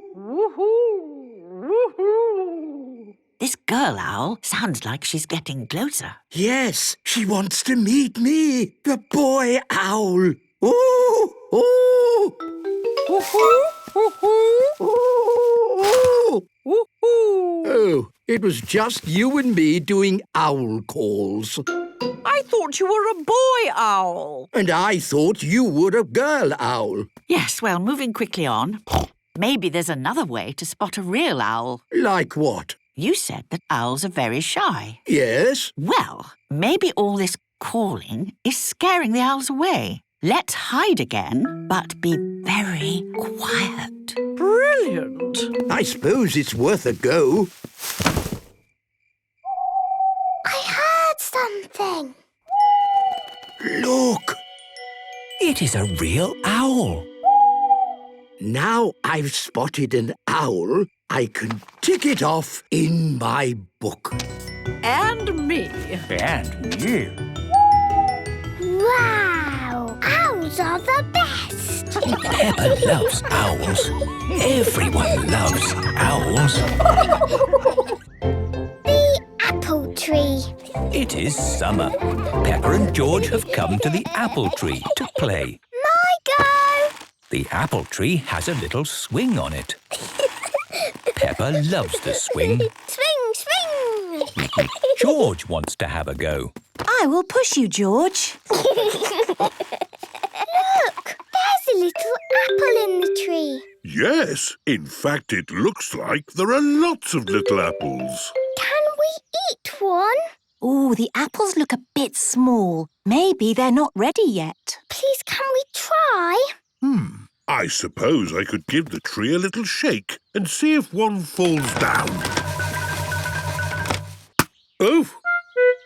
This girl owl sounds like she's getting closer.
Yes, she wants to meet me, the boy owl. Ooh, ooh. Oh, it was just you and me doing owl calls.
I thought you were a boy owl.
And I thought you were a girl owl.
Yes, well, moving quickly on. Maybe there's another way to spot a real owl.
Like what?
You said that owls are very shy.
Yes?
Well, maybe all this calling is scaring the owls away. Let's hide again, but be very quiet.
Brilliant.
I suppose it's worth a go.
I heard something.
Look!
It is a real owl.
Now I've spotted an owl, I can tick it off in my book.
And me.
And you.
Wow! Owls are the best.
Peppa loves owls. Everyone loves owls.
The apple tree.
It is summer. Peppa and George have come to the apple tree to play.
My go.
The apple tree has a little swing on it. Peppa loves the swing.
Swing, swing.
George wants to have a go.
I will push you, George.
Look, there's a little apple in the tree.
Yes, in fact, it looks like there are lots of little apples.
Can we eat one?
Oh, the apples look a bit small. Maybe they're not ready yet.
Please, can we try?
I suppose I could give the tree a little shake and see if one falls down. Oh!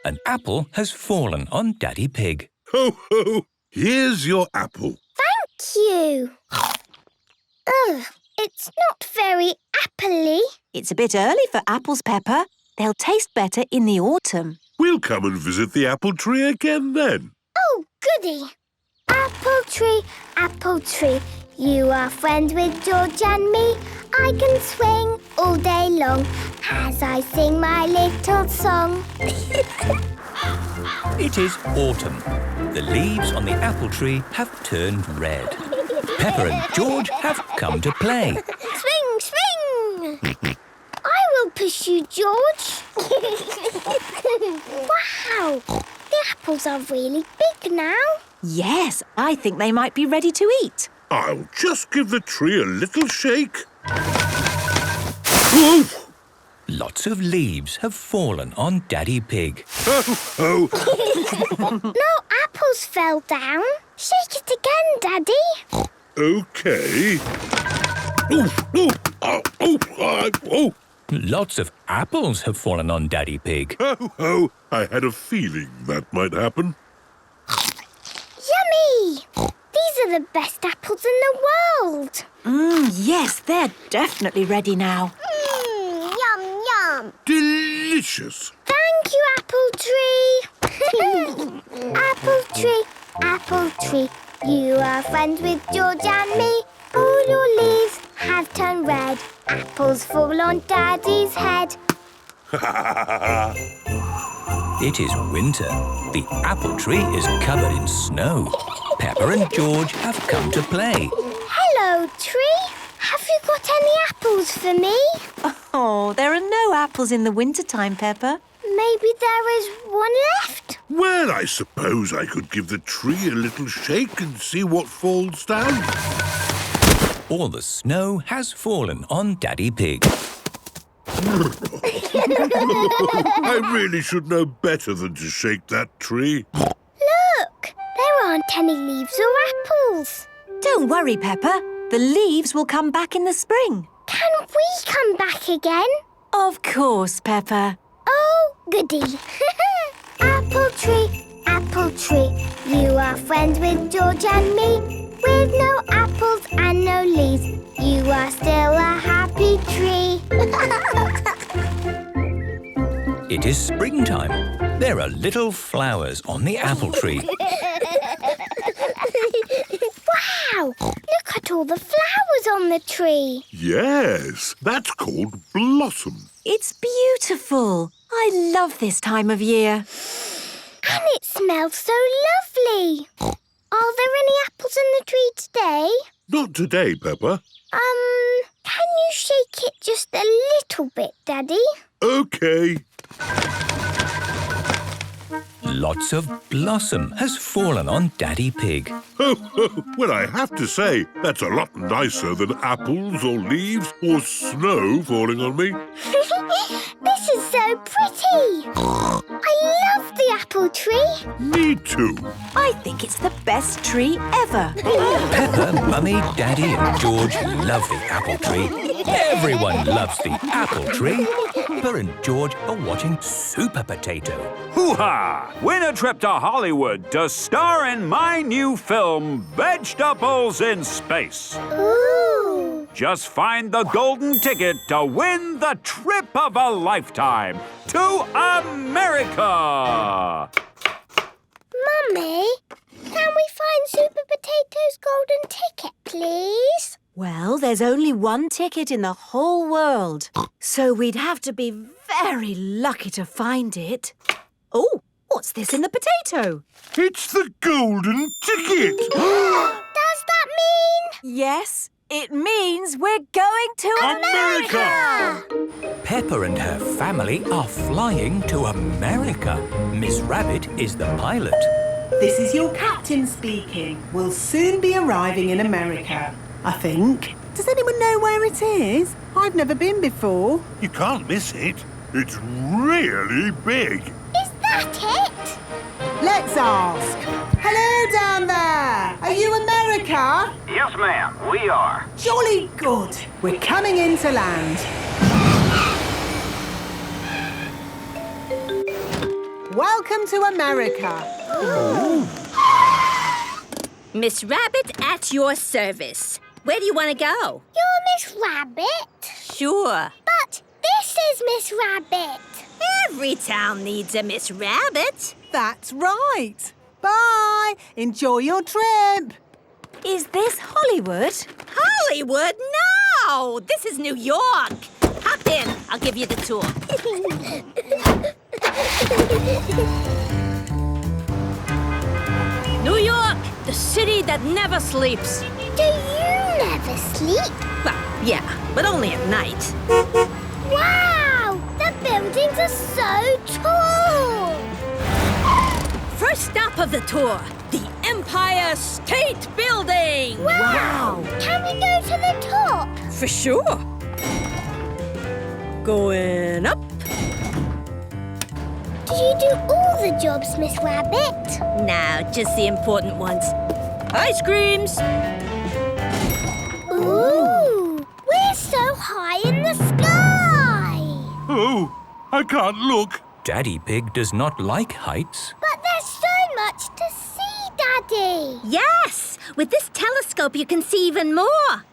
An apple has fallen on Daddy Pig.
Ho, ho! Here's your apple.
Thank you. Ugh, it's not very appley.
It's a bit early for apples, Peppa. They'll taste better in the autumn.
We'll come and visit the apple tree again then.
Oh, goody. Apple tree, you are friends with George and me. I can swing all day long as I sing my little song.
It is autumn. The leaves on the apple tree have turned red. Peppa and George have come to play.
Swing, swing! I will push you, George. Wow! The apples are really big now.
Yes, I think they might be ready to eat.
I'll just give the tree a little shake. Whoa!
Lots of leaves have fallen on Daddy Pig.
Oh,
No apples fell down. Shake it again, Daddy.
OK. Oh.
Lots of apples have fallen on Daddy Pig.
Oh, I had a feeling that might happen.
Yummy! These are the best apples in the world.
Yes, they're definitely ready now.
Yum, yum.
Delicious.
Thank you, Apple Tree. Apple Tree, you are friends with George and me. All your leaves have turned red. Apples fall on Daddy's head.
It is winter. The apple tree is covered in snow. Peppa and George have come to play.
Hello, Tree. Have you got any apples for me?
Oh, there are no apples in the wintertime, Peppa.
Maybe there is one left.
Well, I suppose I could give the tree a little shake and see what falls down.
All the snow has fallen on Daddy Pig.
I really should know better than to shake that tree.
Look, there aren't any leaves or apples.
Don't worry, Peppa. The leaves will come back in the spring.
Can we come back again?
Of course, Peppa.
Oh, goody. Apple tree, you are friends with George and me. With no apples and no leaves, you are still a happy tree.
It is springtime. There are little flowers on the apple tree.
Wow! Look at all the flowers on the tree.
Yes, that's called blossom.
It's beautiful. I love this time of year.
And it smells so lovely. Are there any apples in the tree today?
Not today, Peppa.
Can you shake it just a little bit, Daddy?
OK.
Lots of blossom has fallen on Daddy Pig.
Well, I have to say, that's a lot nicer than apples or leaves or snow falling on me.
This is so pretty. I love the apple tree.
Me too.
I think it's the best tree ever.
Peppa, Mummy, Daddy and George love the apple tree. Everyone loves the apple tree. Peppa and George are watching Super Potato.
Hoo-ha! Win a trip to Hollywood to star in my new film, Vegetables in Space.
Ooh!
Just find the golden ticket to win the trip of a lifetime to America!
Mummy, can we find Super Potato's golden ticket, please?
Well, there's only one ticket in the whole world, so we'd have to be very lucky to find it. Oh, what's this in the potato?
It's the golden ticket.
Does that mean?
Yes, it means we're going to America!
Peppa and her family are flying to America. Miss Rabbit is the pilot.
This is your captain speaking. We'll soon be arriving in America, I think. Does anyone know where it is? I've never been before.
You can't miss it. It's really big.
Is that it?
Let's ask. Hello down there. Are you America?
Yes, ma'am, we are.
Jolly good. We're coming in to land. Welcome to America.
Miss Rabbit at your service. Where do you want to go?
You're Miss Rabbit?
Sure.
But this is Miss Rabbit.
Every town needs a Miss Rabbit.
That's right. Bye. Enjoy your trip.
Is this Hollywood?
Hollywood? No! This is New York. Hop in. I'll give you the tour. New York, the city that never sleeps.
Do you never sleep?
Well, yeah, but only at night.
Wow! The buildings are so tall!
First stop of the tour, the Empire State Building!
Wow! Can we go to the top?
For sure. Going up.
Do you do all the jobs, Miss Rabbit?
Now, just the important ones. Ice creams.
Ooh! We're so high in the sky!
Oh, I can't look.
Daddy Pig does not like heights.
But there's so much to see, Daddy!
Yes! With this telescope you can see even more.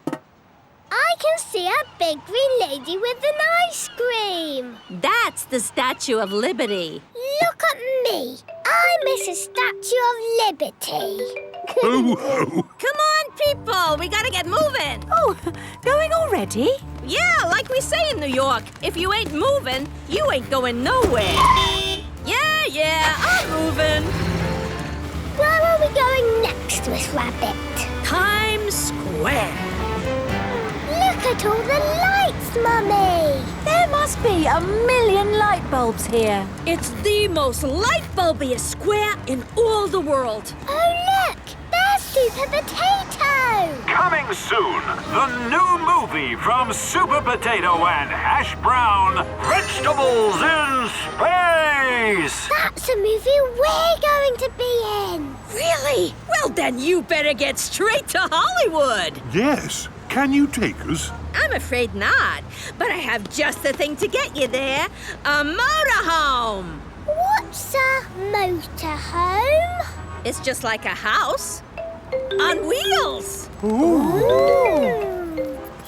I can see a big green lady with an ice cream.
That's the Statue of Liberty.
Look at me. I'm Mrs. Statue of Liberty.
Oh.
Come on, people. We gotta get moving. Oh, going already? Yeah, like we say in New York. If you ain't moving, you ain't going nowhere. Yeah, I'm moving.
Where are we going next, Miss Rabbit?
Times Square.
Look at all the lights, Mummy.
There must be 1,000,000 light bulbs here.
It's the most light bulbiest square in all the world.
Oh, look. There's Super Potato.
Coming soon, the new movie from Super Potato and Hash Brown, Vegetables in Space.
That's a movie we're going to be in.
Really? Well, then you better get straight to Hollywood.
Yes. Can you take us?
I'm afraid not, but I have just the thing to get you there. A motorhome.
What's a motorhome?
It's just like a house on wheels.
Ooh.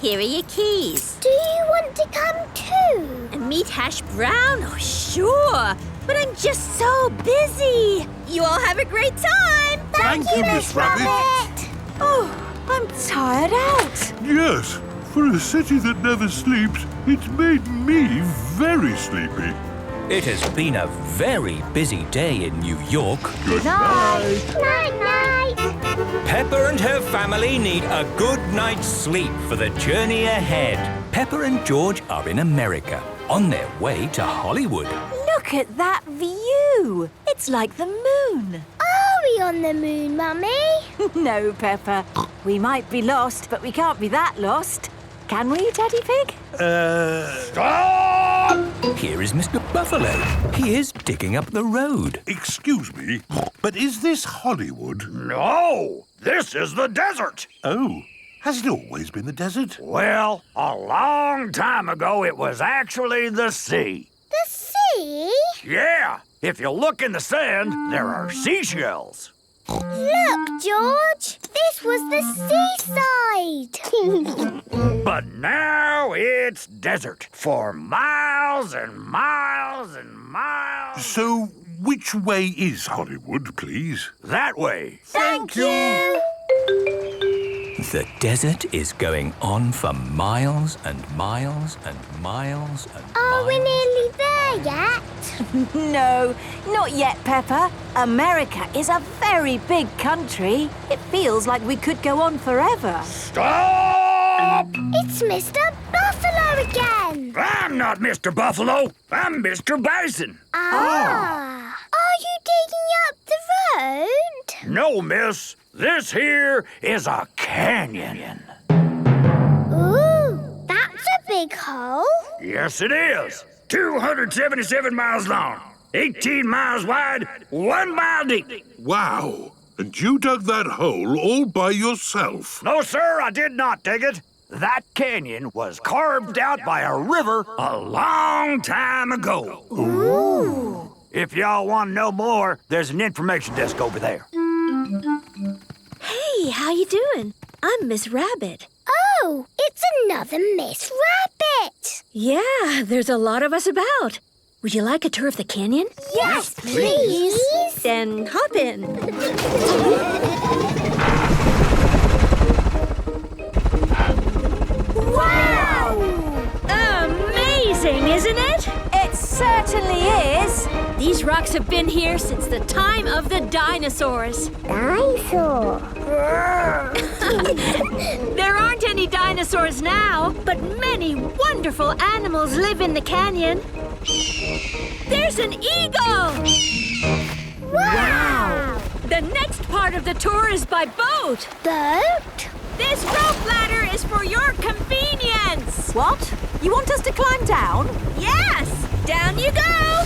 Here are your keys.
Do you want to come too?
And meet Hash Brown? Oh, sure. But I'm just so busy.
You all have a great time.
Thank you, Miss Rabbit.
Oh, I'm tired out.
Yes. For a city that never sleeps, it's made me very sleepy.
It has been a very busy day in New York.
Good
night. Night.
Peppa and her family need a good night's sleep for the journey ahead. Peppa and George are in America, on their way to Hollywood.
Look at that view. It's like the moon.
Are we on the moon, Mummy?
No, Peppa. We might be lost, but we can't be that lost. Can we, Daddy Pig?
Stop!
Here is Mr. Buffalo. He is digging up the road.
Excuse me, but is this Hollywood?
No, this is the desert.
Oh, has it always been the desert?
Well, a long time ago, it was actually the sea.
The sea?
Yeah, if you look in the sand, there are seashells.
Look, George. This was the seaside.
But now it's desert for miles and miles and miles.
So, which way is Hollywood, please?
That way.
Thank you.
The desert is going on for miles and miles and miles and
Are we nearly there yet?
No, not yet, Peppa. America is a very big country. It feels like we could go on forever.
Stop!
It's Mr. Buffalo again.
I'm not Mr. Buffalo. I'm Mr. Bison.
Ah. Are you digging up the road?
No, miss. This here is a canyon.
Ooh, that's a big hole.
Yes, it is. 277 miles long, 18 miles wide, 1 mile deep.
Wow. And you dug that hole all by yourself?
No, sir, I did not dig it. That canyon was carved out by a river a long time ago.
Ooh.
If y'all want to know more, there's an information desk over there.
Hey, how you doing? I'm Miss Rabbit.
Oh, it's another Miss Rabbit.
Yeah, there's a lot of us about. Would you like a tour of the canyon?
Yes, please.
Then hop in.
Wow!
Amazing, isn't it?
It certainly is.
These rocks have been here since the time of the dinosaurs.
Dinosaur.
There aren't any dinosaurs now, but many wonderful animals live in the canyon. There's an eagle!
Wow!
The next part of the tour is by boat.
Boat?
This rope ladder is for your convenience!
What? You want us to climb down?
Yes! Down you go!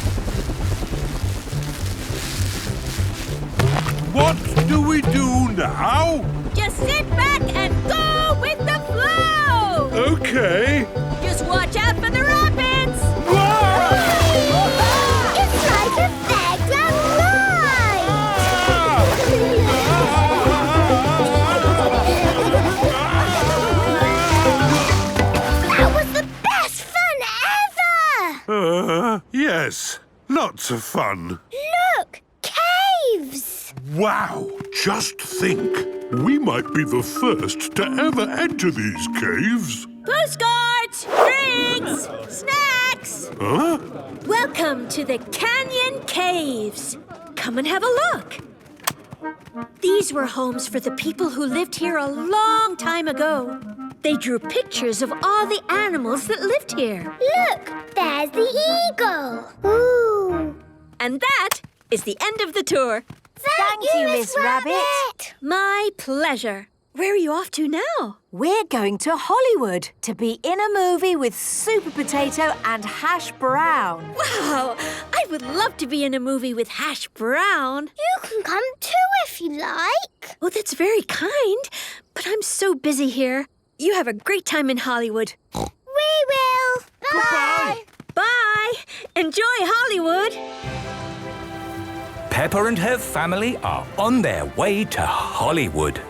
What do we do now?
Just sit back and go with the flow!
Okay.
Just watch out for the rapids!
It's like a fairground ride! That was the best fun ever!
Yes. Lots of fun.
Look! Caves!
Wow! Just think. We might be the first to ever enter these caves.
Postcards! Drinks! Snacks!
Huh?
Welcome to the Canyon Caves. Come and have a look. These were homes for the people who lived here a long time ago. They drew pictures of all the animals that lived here.
Look! There's the eagle! Ooh!
And that is the end of the tour.
Thank you, Miss Rabbit!
My pleasure. Where are you off to now?
We're going to Hollywood to be in a movie with Super Potato and Hash Brown.
Wow! I would love to be in a movie with Hash Brown.
You can come too if you like.
Oh, that's very kind. But I'm so busy here. You have a great time in Hollywood.
We will. Bye.
Bye. Enjoy Hollywood.
Peppa and her family are on their way to Hollywood.